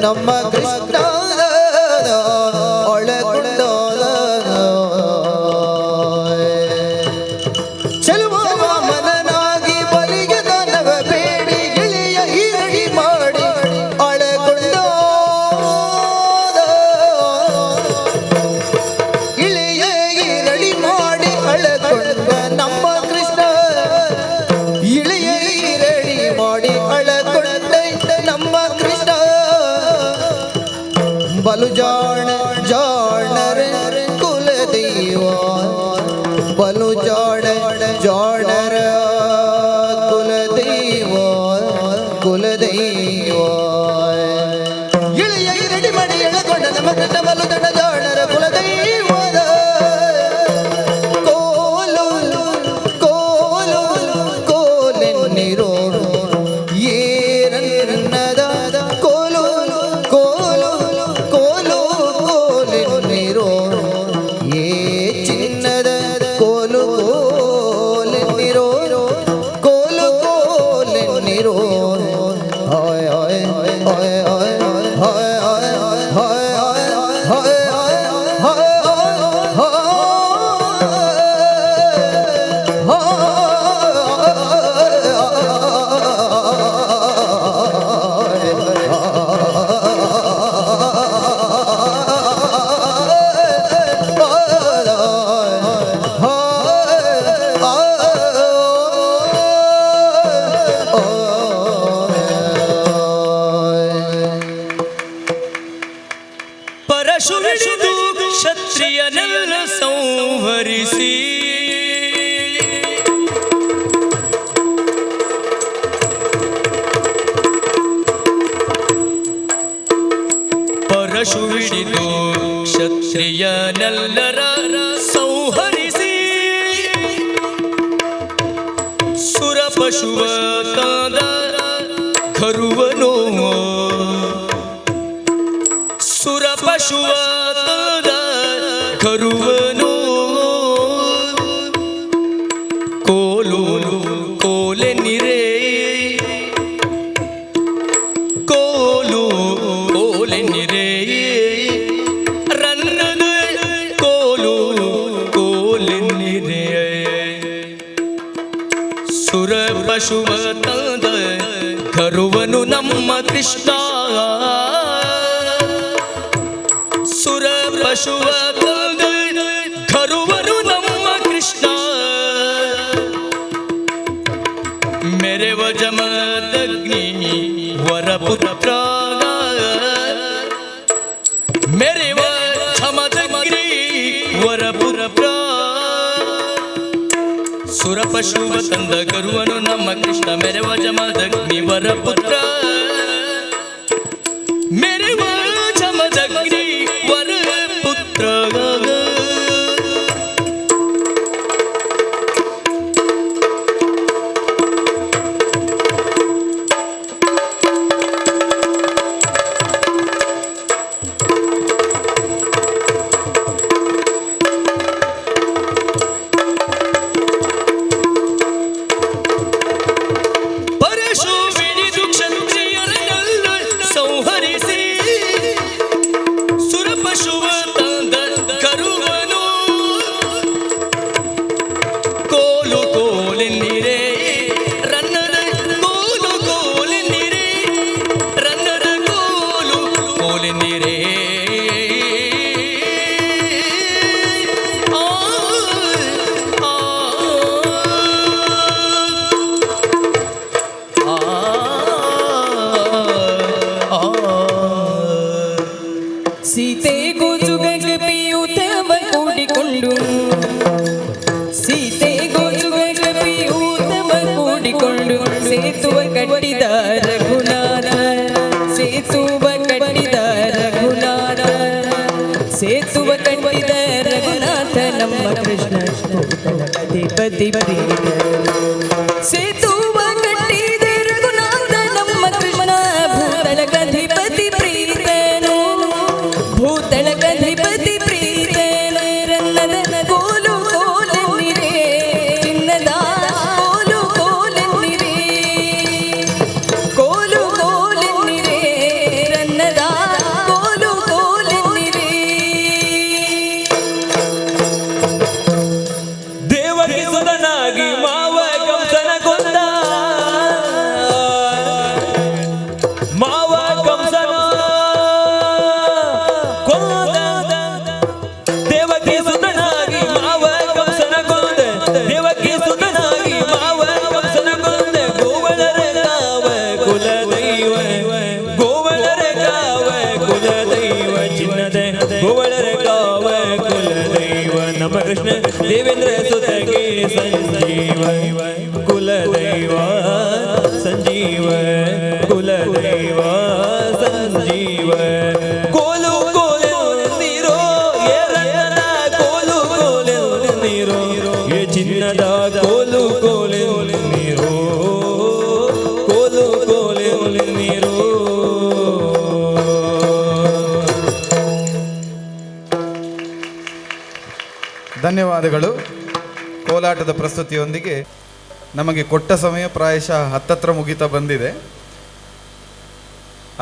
ನಮ್ಮ ಕೃಷ್ಣ ಒಳಗೊಂಡೋದ ಚೆಲುವ ವಾಮನನಾಗಿ ಬಲಿಗೆ ದಾನವ ಬೇಡಿ ಇಳಿಯ ಈರಡಿ ಮಾಡಿ ಒಳಗೊಂಡೋದ ಇಳಿಯ ಈರಡಿ ಮಾಡಿ ಒಳಗೊಂಡ ನಮ್ಮ ಕೃಷ್ಣ ಇಳಿಯ ಈರಡಿ ಮಾಡಿ ಒಳಗೊಂಡ ನಮ್ಮ ಕೃಷ್ಣ ಬಲು ಜಾಣ ಜಾಣರ ಕುಲದೈವ ಬಲು ಜಾಣ ಜಾಣರ ಕುಲದೈವ ಕುಲದೈವ ಇಳಿಯ ರೆಡಿ ಮಾಡಿ ಎಳಗೊಂಡ ನಮ್ಮ ಕೃಷ್ಣ ಬಲು ಜಾಣ ಜಾಣರ ಕುಲದೈವದ ಕೋಲು ಕೋಲು ಕೋಲೆನ್ನಿರೋ ಏರನ್ನದ ಕೋಲು ಕೋಲು ಕೋಲು ಕೋಲೆನ್ನಿರೋ ಏ ಚಿನ್ನದ ಕೋಲು ಕೋಲೆನ್ನಿರೋ ಕೋಲು ಕೋಲೆನ್ನಿರೋ ಹಾಯ್ ಹಾಯ್ ಹಾಯ್ ಹಾಯ್ ಹಾಯ್ ಹಾಯ್ ಹಾಯ್ ಪರಶು ಹಿಡಿದು ಕ್ಷತ್ರಿಯನೆಲ್ಲ ಸಂಹರಿಸಿ ಪರಶು ಹಿಡಿದು ಕ್ಷತ್ರಿಯನೆಲ್ಲರ ಸಂಹರಿಸಿ ಸುರ ಪಶುವ ತಂದ ಕರುವನೋ ಸುರ ಪಶುವ ತಂದ ಕರುವನೋ ಕೋಲು ಕೋಲೆನ್ನಿರೆ ಕೋಲು ಕೋಲೆನ್ನಿರೆ ರನ್ನದ ಕೋಲು ಕೋಲೆನ್ನಿರೆ ಸುರ ಪಶುವ ತಂದ ಕರುವನು ನಮ್ಮ ಕೃಷ್ಣ ಸುರ ಪಶುವ ತಂದ ಕರುವನು ನಮ್ಮ ಕೃಷ್ಣ ಮೆರೆವ ಜಮದಗ್ನಿ ವರಪುತ್ರ ಮೆರೆವ ಜಮದಗ್ನಿ ವರಪುತ್ರ ಸುರ ಪಶುವ ತಂದ ಕರುವನು ನಮ್ಮ ಕೃಷ್ಣ ಮೆರೆವ ಜಮದಗ್ನಿ ವರಪುತ್ರ ಮೆರೆವ ಜಮದಗ್ನಿ ವರಪುತ್ರ ಪರಶು ಹಿಡಿದು ಕ್ಷತ್ರಿಯರನ್ನೆಲ್ಲ ಸಂಹರಿಸಿ ಸುರ ಪಶುವ ತಂದ ಕರುವನು ಕೋಲು ಕೋಲೆನ್ನಿರೆ ರನ್ನದ ಕೋಲು ಕೋಲೆನ್ನಿರೆ ರನ್ನದ ಕೋಲು ಕೋಲೆನ್ನಿರೆ ಸೀತೆಗೂ ಜುಗಗೆ ಪಿಯೂತವ ಕೂಡಿಕೊಂಡು ಸೀತೆಗೂ ಜುಗಗೆ ಪಿಯೂತವ ಕೂಡಿಕೊಂಡು ಸೇತುವ ಕಟ್ಟಿದ ರಘುನಾಥ ಸೇತುವ ಕಟ್ಟಿದ ರಘುನಾಥ ಸೇತುವ ಕಟ್ಟಿದ ರಘುನಾಥ ನಮ್ಮ ಕೃಷ್ಣ ಅಧಿಪತಿ ಸೇತುವ ಕಟ್ಟಿದ ರಘುನಾಥ ನಮ್ಮ ಕೃಷ್ಣ ಭೂತಳಗಧಿಪತಿ ಪ್ರೀತನು ಭೂತಳಗಧಿಪತಿ ಪ್ರೀತನು ರನ್ನದ ಕೋಲು ಕೋಲೆನ್ನಿರೆ ಚಿನ್ನದ ಕೋಲು ಕೋಲೆನ್ನಿರೆ ಕೋಲು ಕೋಲೆನ್ನಿರೆ ರನ್ನದ ಧನ್ಯವಾದಗಳು. ಕೋಲಾಟದ ಪ್ರಸ್ತುತಿಯೊಂದಿಗೆ ನಮಗೆ ಕೊಟ್ಟ ಸಮಯ ಪ್ರಾಯಶಃ ಹತ್ತತ್ರ ಮುಗಿತಾ ಬಂದಿದೆ.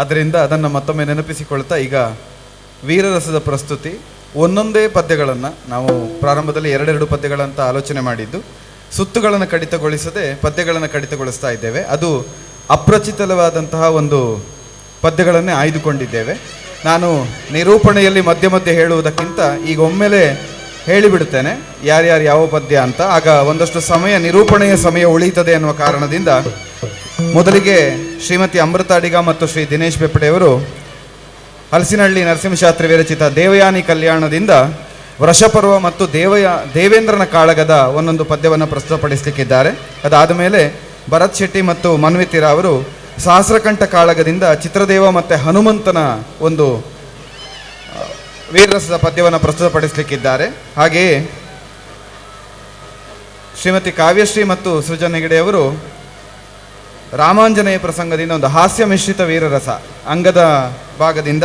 ಅದರಿಂದ ಅದನ್ನು ಮತ್ತೊಮ್ಮೆ ನೆನಪಿಸಿಕೊಳ್ತಾ ಈಗ ವೀರರಸದ ಪ್ರಸ್ತುತಿ. ಒಂದೊಂದೇ ಪದ್ಯಗಳನ್ನು ನಾವು ಪ್ರಾರಂಭದಲ್ಲಿ ಎರಡೆರಡು ಪದ್ಯಗಳಂತ ಆಲೋಚನೆ ಮಾಡಿದ್ದು, ಸುತ್ತುಗಳನ್ನು ಕಡಿತಗೊಳಿಸದೆ ಪದ್ಯಗಳನ್ನು ಕಡಿತಗೊಳಿಸ್ತಾ ಇದ್ದೇವೆ. ಅದು ಅಪ್ರಚಿತವಾದಂತಹ ಒಂದು ಪದ್ಯಗಳನ್ನೇ ಆಯ್ದುಕೊಂಡಿದ್ದೇವೆ. ನಾನು ನಿರೂಪಣೆಯಲ್ಲಿ ಮಧ್ಯೆ ಮಧ್ಯೆ ಹೇಳುವುದಕ್ಕಿಂತ ಈಗ ಒಮ್ಮೆಲೆ ಹೇಳಿಬಿಡುತ್ತೇನೆ ಯಾರ್ಯಾರು ಯಾವ ಪದ್ಯ ಅಂತ. ಆಗ ಒಂದಷ್ಟು ಸಮಯ ನಿರೂಪಣೆಯ ಸಮಯ ಉಳಿಯುತ್ತದೆ ಅನ್ನುವ ಕಾರಣದಿಂದ ಮೊದಲಿಗೆ ಶ್ರೀಮತಿ ಅಮೃತ ಅಡಿಗ ಮತ್ತು ಶ್ರೀ ದಿನೇಶ್ ಬೆಪ್ಪಡೆಯವರು ಹಲಸಿನಹಳ್ಳಿ ನರಸಿಂಹಶಾಸ್ತ್ರಿ ವಿರಚಿತ ದೇವಯಾನಿ ಕಲ್ಯಾಣದಿಂದ ವೃಷಪರ್ವ ಮತ್ತು ದೇವೇಂದ್ರನ ಕಾಳಗದ ಒಂದೊಂದು ಪದ್ಯವನ್ನು ಪ್ರಸ್ತುತಪಡಿಸಲಿಕ್ಕಿದ್ದಾರೆ. ಅದಾದ ಮೇಲೆ ಭರತ್ ಶೆಟ್ಟಿ ಮತ್ತು ಮನ್ವಿತಿರ ಅವರು ಸಹಸ್ರಕಂಠ ಕಾಳಗದಿಂದ ಚಿತ್ರದೇವ ಮತ್ತು ಹನುಮಂತನ ಒಂದು ವೀರರಸದ ಪದ್ಯವನ್ನು ಪ್ರಸ್ತುತಪಡಿಸಲಿಕ್ಕಿದ್ದಾರೆ. ಹಾಗೆಯೇ ಶ್ರೀಮತಿ ಕಾವ್ಯಶ್ರೀ ಮತ್ತು ಸೃಜನ್ ಹೆಗಡೆಯವರು ರಾಮಾಂಜನೇಯ ಪ್ರಸಂಗದಿಂದ ಒಂದು ಹಾಸ್ಯ ಮಿಶ್ರಿತ ವೀರರಸ ಅಂಗದ ಭಾಗದಿಂದ,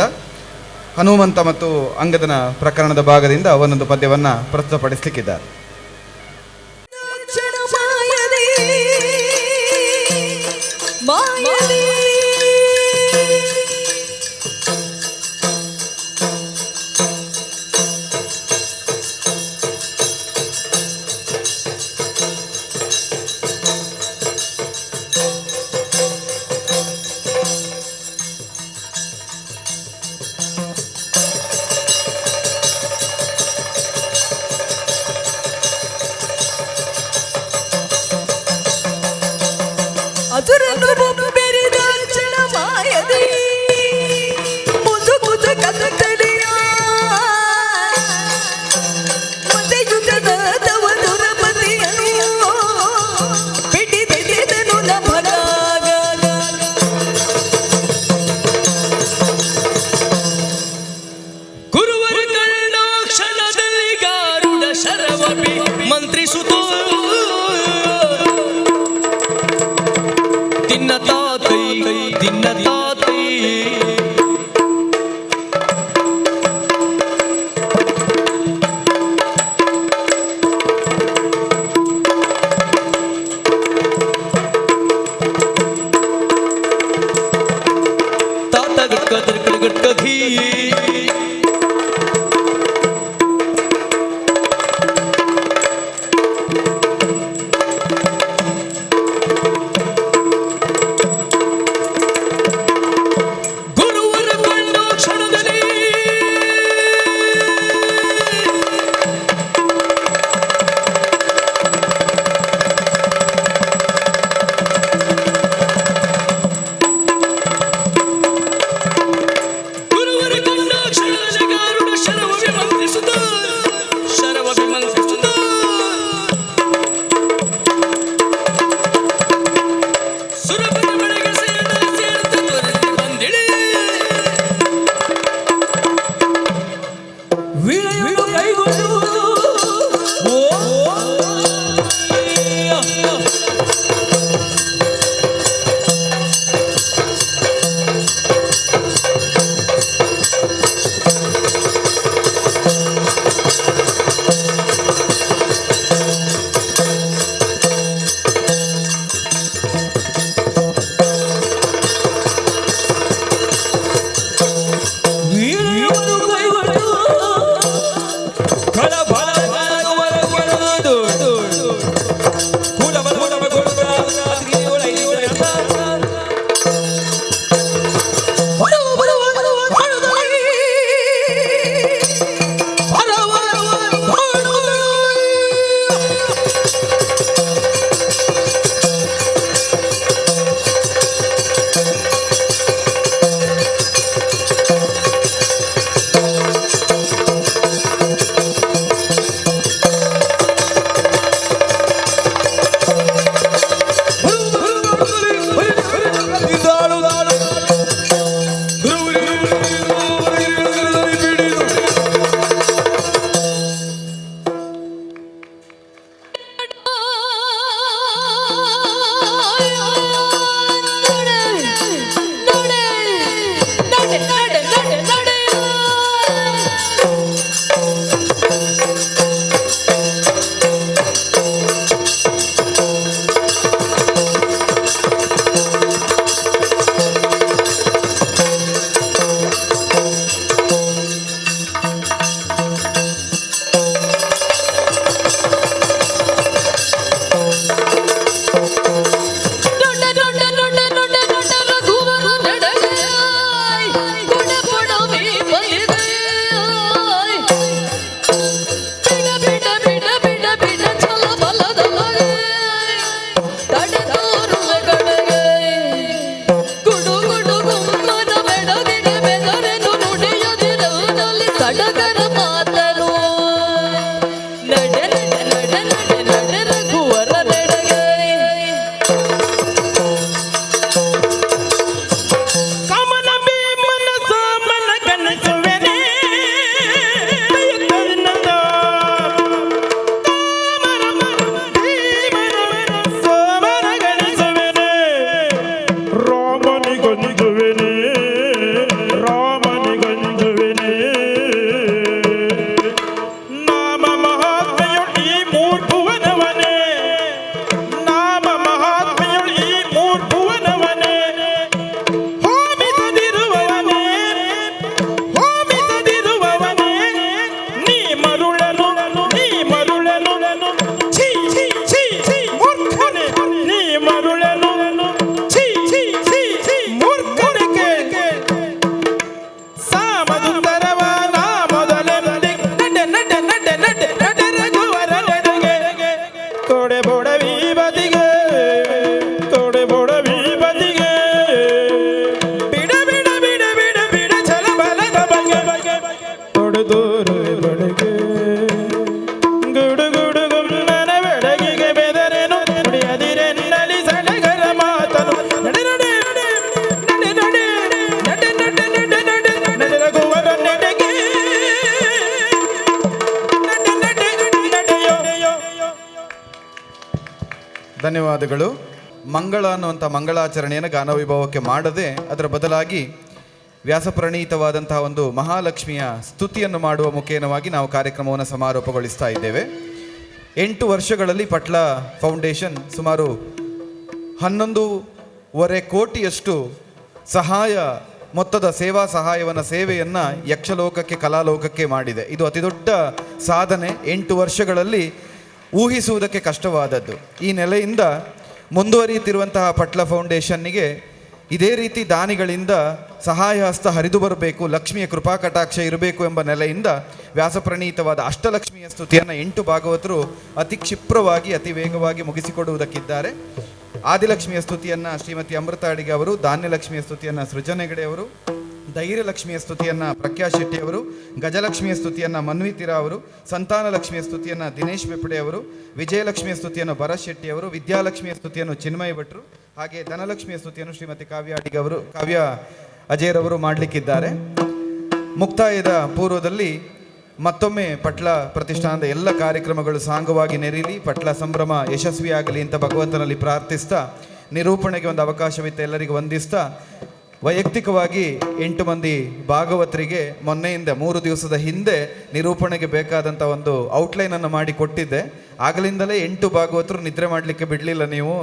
ಹನುಮಂತ ಮತ್ತು ಅಂಗದನ ಪ್ರಕರಣದ ಭಾಗದಿಂದ ಒಂದೊಂದು ಪದ್ಯವನ್ನು ಪ್ರಸ್ತುತಪಡಿಸಲಿಕ್ಕಿದ್ದಾರೆ. ಅಸುರನು ಬೆರೆದ ಕ್ಷಣ ಮಾಯದಿ ಮುದು ಮುದು ಕಥಕಲಿಯ ಮತ್ತೆ ಯುದ್ಧದ ದುರಪತಿಯನ್ನು ಬಿಡಿದೆದೆದನು ನಮಗಾಗ ಗುರುವರ ಕರ್ಣ ಕ್ಷಣದಲ್ಲಿ ಗಾರುಡ ಶರವಪಿ ಮಂತ್ರಿಸುತ್ತೋ ದಿನ್ನತಾತೈ ತಾತ ಗಟ್ಕಧೀ ಕೊಡವಿ ಬದಿಗೆ ಬಿಡ ಬಿಡ ಬಿಡ ಬಿಡ ಬಿಡ ಛಲ ಬಲದ ಬಗೆ ಕೊಡದೂರು ಬಡಗೆ ಗುಡು ಗುಡು ಗುಮ್ಮನ ಬೆಡಗಿಗೆ ಬೆದರೇನು ನುಡಿಯದಿರೆನ್ನಲಿ ಸಡಗರ ಮಾತನು ನಡೆ ನಡೆ ನಡೆ ನಡೆ ನಡೆ ನಡೆ ನಡೆ ನಡೆ ನಡೆ ರಘುವರ ನಡೆಗೆ ನಡೆ ನಡೆ ನಡೆಯೋ. ಧನ್ಯವಾದಗಳು. ಮಂಗಳ ಅನ್ನುವಂಥ ಮಂಗಳಾಚರಣೆಯನ್ನು ಗಾನವೈಭವಕ್ಕೆ ಮಾಡದೆ ಅದರ ಬದಲಾಗಿ ವ್ಯಾಸಪ್ರಣೀತವಾದಂತಹ ಒಂದು ಮಹಾಲಕ್ಷ್ಮಿಯ ಸ್ತುತಿಯನ್ನು ಮಾಡುವ ಮುಖೇನವಾಗಿ ನಾವು ಕಾರ್ಯಕ್ರಮವನ್ನು ಸಮಾರೋಪಗೊಳಿಸ್ತಾ ಇದ್ದೇವೆ. 8 ವರ್ಷಗಳಲ್ಲಿ ಪಟ್ಲ ಫೌಂಡೇಶನ್ ಸುಮಾರು 11.5 ಕೋಟಿಯಷ್ಟು ಸಹಾಯ ಮೊತ್ತದ ಸೇವಾ ಸೇವೆಯನ್ನು ಯಕ್ಷಲೋಕಕ್ಕೆ ಕಲಾಲೋಕಕ್ಕೆ ಮಾಡಿದೆ. ಇದು ಅತಿ ದೊಡ್ಡ ಸಾಧನೆ. 8 ವರ್ಷಗಳಲ್ಲಿ ಊಹಿಸುವುದಕ್ಕೆ ಕಷ್ಟವಾದದ್ದು. ಈ ನೆಲೆಯಿಂದ ಮುಂದುವರಿಯುತ್ತಿರುವಂತಹ ಪಟ್ಲ ಫೌಂಡೇಶನ್ನಿಗೆ ಇದೇ ರೀತಿ ದಾನಿಗಳಿಂದ ಸಹಾಯ ಹಸ್ತ ಹರಿದು ಬರಬೇಕು, ಲಕ್ಷ್ಮಿಯ ಕೃಪಾ ಕಟಾಕ್ಷ ಇರಬೇಕು ಎಂಬ ನೆಲೆಯಿಂದ ವ್ಯಾಸಪ್ರಣೀತವಾದ ಅಷ್ಟಲಕ್ಷ್ಮಿಯ ಸ್ತುತಿಯನ್ನು 8 ಭಾಗವತರು ಅತಿ ಕ್ಷಿಪ್ರವಾಗಿ ಅತಿ ವೇಗವಾಗಿ ಮುಗಿಸಿಕೊಡುವುದಕ್ಕಿದ್ದಾರೆ. ಆದಿಲಕ್ಷ್ಮಿಯ ಸ್ತುತಿಯನ್ನು ಶ್ರೀಮತಿ ಅಮೃತ ಅಡಿಗೆ ಅವರು, ಧಾನ್ಯಲಕ್ಷ್ಮಿಯ ಸ್ತುತಿಯನ್ನು ಸೃಜನ್ ಹೆಗಡೆ ಅವರು, ಧೈರ್ಯಲಕ್ಷ್ಮಿಯ ಸ್ತುತಿಯನ್ನು ಪ್ರಖ್ಯಾ ಶೆಟ್ಟಿ ಅವರು, ಗಜಲಕ್ಷ್ಮಿಯ ಸ್ತುತಿಯನ್ನು ಮನ್ವಿ ತಿರಾ ಅವರು, ಸಂತಾನ ಲಕ್ಷ್ಮಿಯ ಸ್ತುತಿಯನ್ನು ದಿನೇಶ್ ಬೆಪ್ಪಡೆ ಅವರು, ವಿಜಯಲಕ್ಷ್ಮಿಯ ಸ್ತುತಿಯನ್ನು ಭರತ್ ಶೆಟ್ಟಿ ಅವರು, ವಿದ್ಯಾಲಕ್ಷ್ಮಿಯ ಸ್ತುತಿಯನ್ನು ಚಿನ್ಮಯ ಭಟ್ರು, ಹಾಗೆ ಧನಲಕ್ಷ್ಮಿಯ ಸ್ತುತಿಯನ್ನು ಶ್ರೀಮತಿ ಕಾವ್ಯ ಅಡಿಗೆ ಅವರು, ಕಾವ್ಯ ಅಜೇರವರು ಮಾಡಲಿಕ್ಕಿದ್ದಾರೆ. ಮುಕ್ತಾಯದ ಪೂರ್ವದಲ್ಲಿ ಮತ್ತೊಮ್ಮೆ ಪಟ್ಲ ಪ್ರತಿಷ್ಠಾನದ ಎಲ್ಲ ಕಾರ್ಯಕ್ರಮಗಳು ಸಾಂಗವಾಗಿ ನೆರೀಲಿ, ಪಟ್ಲ ಸಂಭ್ರಮ ಯಶಸ್ವಿಯಾಗಲಿ ಅಂತ ಭಗವಂತನಲ್ಲಿ ಪ್ರಾರ್ಥಿಸ್ತಾ, ನಿರೂಪಣೆಗೆ ಒಂದು ಅವಕಾಶವಿತ್ತು ಎಲ್ಲರಿಗೂ ವಂದಿಸ್ತಾ, ವೈಯಕ್ತಿಕವಾಗಿ 8 ಮಂದಿ ಭಾಗವತರಿಗೆ ಮೊನ್ನೆಯಿಂದ 3 ದಿವಸದ ಹಿಂದೆ ನಿರೂಪಣೆಗೆ ಬೇಕಾದಂಥ ಒಂದು ಔಟ್ಲೈನನ್ನು ಮಾಡಿ ಕೊಟ್ಟಿದ್ದೆ. ಆಗಲಿಂದಲೇ 8 ಭಾಗವತರು ನಿದ್ರೆ ಮಾಡಲಿಕ್ಕೆ ಬಿಡಲಿಲ್ಲ, ನೀವು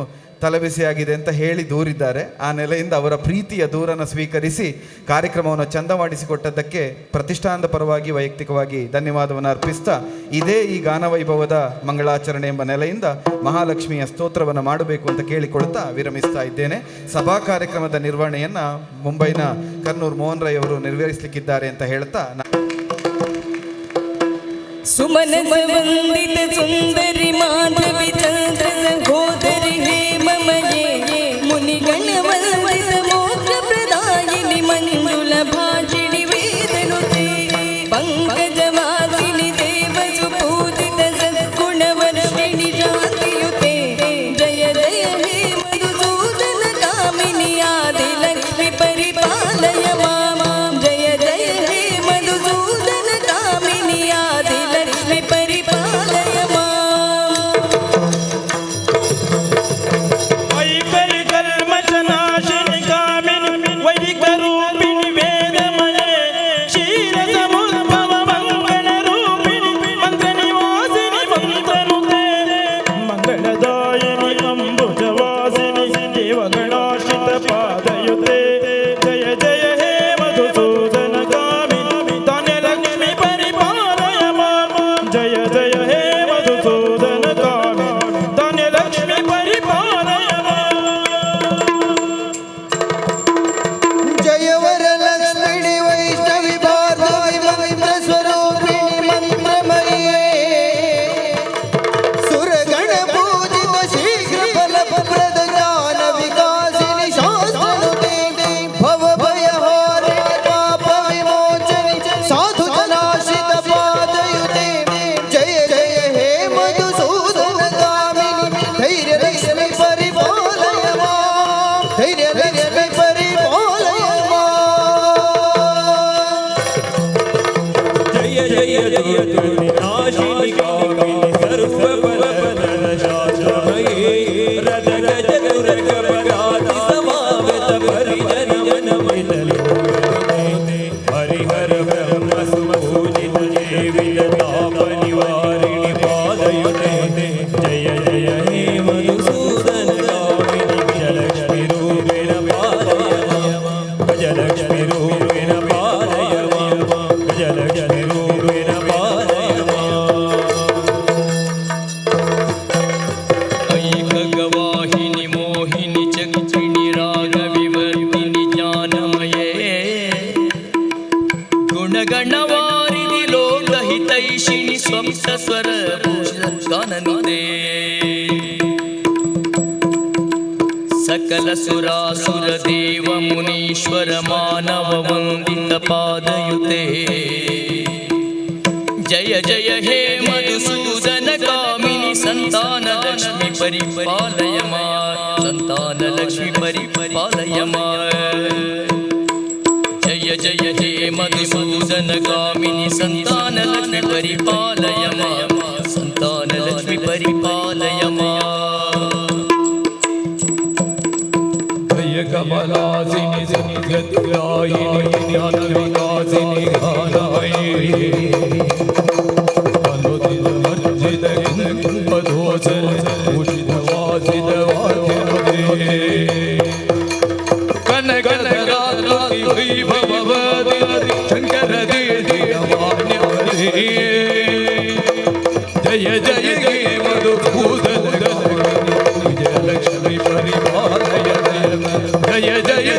ತಲೆಬಿಸಿಯಾಗಿದೆ ಅಂತ ಹೇಳಿ ದೂರಿದ್ದಾರೆ. ಆ ನೆಲೆಯಿಂದ ಅವರ ಪ್ರೀತಿಯ ದೂರನ್ನು ಸ್ವೀಕರಿಸಿ ಕಾರ್ಯಕ್ರಮವನ್ನು ಚಂದ ಮಾಡಿಸಿಕೊಟ್ಟದ್ದಕ್ಕೆ ಪ್ರತಿಷ್ಠಾನದ ಪರವಾಗಿ ವೈಯಕ್ತಿಕವಾಗಿ ಧನ್ಯವಾದವನ್ನು ಅರ್ಪಿಸ್ತಾ, ಇದೇ ಈ ಗಾನವೈಭವದ ಮಂಗಳಾಚರಣೆ ಎಂಬ ನೆಲೆಯಿಂದ ಮಹಾಲಕ್ಷ್ಮಿಯ ಸ್ತೋತ್ರವನ್ನು ಮಾಡಬೇಕು ಅಂತ ಕೇಳಿಕೊಳ್ತಾ ವಿರಮಿಸ್ತಾ ಇದ್ದೇನೆ. ಸಭಾ ಕಾರ್ಯಕ್ರಮದ ನಿರ್ವಹಣೆಯನ್ನು ಮುಂಬೈನ ಕರ್ನೂರ್ ಮೋಹನ್ ರೈ ಅವರು ನೆರವೇರಿಸಲಿಕ್ಕಿದ್ದಾರೆ ಅಂತ ಹೇಳ್ತಾ, ಸುಮನ ವಂದಿತ ಸುಂದರಿ ಮಾಧವಿ ಚಂದ್ರ ಸಹೋದರಿ ಹೇಮಮಯೇ ಮುನಿಗಣ ವಂದಿತ ಮೋಕ್ಷ ಪ್ರದಾಯಿನಿ ಮಂಜುಳ ಭಾಷಿಣಿ ವೇದನುತೆ ಪಂಕಜವಾಸಿನಿ ದೇವ ಸುಪೂಜಿತ ಸದ್ಗುಣವರ್ಷಿಣಿ ಶಾಂತಿಯುತೆ ಜಯ ಜಯ ಹೇ ಮಧುಸೂದನ ಕಾಮಿನಿ ಆದಿಲಕ್ಷ್ಮಿ ಪರಿಪಾಲಯ ಮಾಮ ಜಯ ಜಯ ಹೇ ಮಧುಸೂದನ ಕಾಮಿನಿ ಆದಿಲಕ್ಷ್ಮಿ ಪರಿಪಾಲಯ ಮಾಂ. ವೈಖರಿ ಕಲ್ಮಶನಾಶಿನಿ ಕಾಮಿನಿ ವೈದಿಕ ರೂಪಿಣಿ ವೇದಮಯೇ ಕ್ಷೀರ ಸಮುದ್ಭವ ಮಂಗಳ ರೂಪಿಣಿ ಮಂತ್ರ ನಿವಾಸಿನಿ ಮಂತ್ರನುತೆ ಮಂಗಳದಾಯಿನಿ ಅಂಬುಜವಾಸಿನಿ ದೇವಗಣಾಶ್ರಿತ ಪಾದಯುತೆ ಜಯ ಜಯ ಹೇ ಮಧುಸೂದನ ಕಾಮಿನಿ ಧನ್ಯಲಕ್ಷ್ಮಿ ಪರಿಪಾಲಯ ಮಾಂ ಜಯ ಜಯ ಹೇ ಮಧುಸೂದನ ಕಾಮಿನಿ ಧನ್ಯಲಕ್ಷ್ಮಿ ಪರಿಪಾಲಯ ಮಾಂ. ಜಯ ವರಲಕ್ಷ್ಮಿಣಿ ವೈಷ್ಣವಿ ಭಾರ್ಗವಿ ಮಂತ್ರ ಸ್ವರೂಪಿಣಿ ಮಂತ್ರಮಯೇ ಸುರಗಣ ಪೂಜಿತ ಶೀಘ್ರ ಫಲಪ್ರದ ಜ್ಞಾನ ವಿಕಾಸಿನಿ ಶಾಸ್ತ್ರನುತೆ ಭವ ಭಯಹಾರಿಣಿ ಪಾಪ ವಿಮೋಚನಿ ಸಾಧು ಜನಾಶ್ರಿತ ಪಾದಯುತೆ ಜಯ ಜಯ ಹೇ ಮಧುಸೂದನ ಕಾಮಿನಿ ಧೈರ್ಯ ಲಕ್ಷ್ಮಿ ಪರಿಪಾಲಯ ಮಾಂ ಧೈರ್ಯ ಲಕ್ಷ್ಮಿ ಪರಿಪಾಲಯ ಮಾಂ. ಜಯ ಜಯ ದುರ್ದುನಿ ನಾಶಿನಿ ಕಾಮಿನಿ ಸರ್ವಫಲಪ್ರದಶಾಶ್ರಮಯೇ ರಥ ಗಜ ಗುರಗ ಪರಾತಿ ಸಮಾಗತ ಪರಿಜನ ಮನ ಮೈಥಿಲಿ ಹರಿಹರ ಬ್ರಹ್ಮ ಸುಪೂಜಿತ ದೇವಿ ತಾಪ ನಿವಾರಿಣಿ ಪಾದಯುತೆ ಜಯ ಜಯ ಹೇ ಮಧುಸೂದನ ಕಾಮಿನಿ ಗಜಲಕ್ಷ್ಮಿ ರೂಪಿಣ ಪಾದಯ ಮಾಂ ಗಜಲಕ್ಷ್ಮಿ ರೂಪಿಣ ಪಾದಯ ಮಾಂ ಗಜಲಕ್ಷ್ಮಿ ರೂಪಿಣ ಪಾದಯ ಮಾಂ. ಐಕಗವಾಹಿನಿ ಮೋಹಿನಿ ಚಕ್ಷಿಣಿ ರಾಗ ವಿವರ್ತಿನಿ ಜ್ಞಾನಮಯೇ ಗುಣಗಣವಾರಿಣಿ ಲೋಕಹಿತೈಷಿಣಿ ಸ್ವಂತ ಸ್ವರ ಭೂಷಿತ ಗಾನನುತೆ ಸಕಲ ಸುರಾಸುರ ದೇವ ಮುನೀಶ್ವರ ಮಾನವ ವಂದಿತ ಪಾದಯುತೆ ಜಯ ಜಯ ಹೇ ಮಧುಸೂದನ ಕಾಮಿನಿ ಸಂತಾನ ಲಕ್ಷ್ಮಿ ಪರಿಪಾಲಯ ಮಾ ಸಂತಾನ ಲಕ್ಷ್ಮಿ ಪರಿಪಾಲಯ ಮಾ ಜಯ ಜಯ ಹೇ ಮಧುಸೂದನ ಕಾಮಿನಿ ಸಂತಾನ ಲಕ್ಷ್ಮಿ ಪರಿಪಾಲಯ ಮಾ ಸಂತಾನ ಲಕ್ಷ್ಮಿ ಪರಿಪಾಲಯ ಮಾ ಜಯ ಕಮಲಾಸಿನಿ ಜಗದ್ಗಾಯಿನಿ ಜ್ಞಾನ ವಿಕಾಸಿನಿ ಗಾನಮಯಿ ಅನುದಿನ ಮಜ್ಜಿದ ಕುಂಭದೋಚರ ಭೂಷಿತ ವಾಸಿದ ವಾಕ್ಯಮದೇ ಕನಕನಗಾತ್ಮತಿ ವೈಭವವದಿ ಶಂಕರ ದೇವಿಯ ವಾಣ್ಯವದೇ ಜಯ ಜಯ ಹೇ ಮಧುಸೂದನ ವಿಜಯಲಕ್ಷ್ಮಿ ಪರಿಪಾಲಯ ಜಯ ಜಯ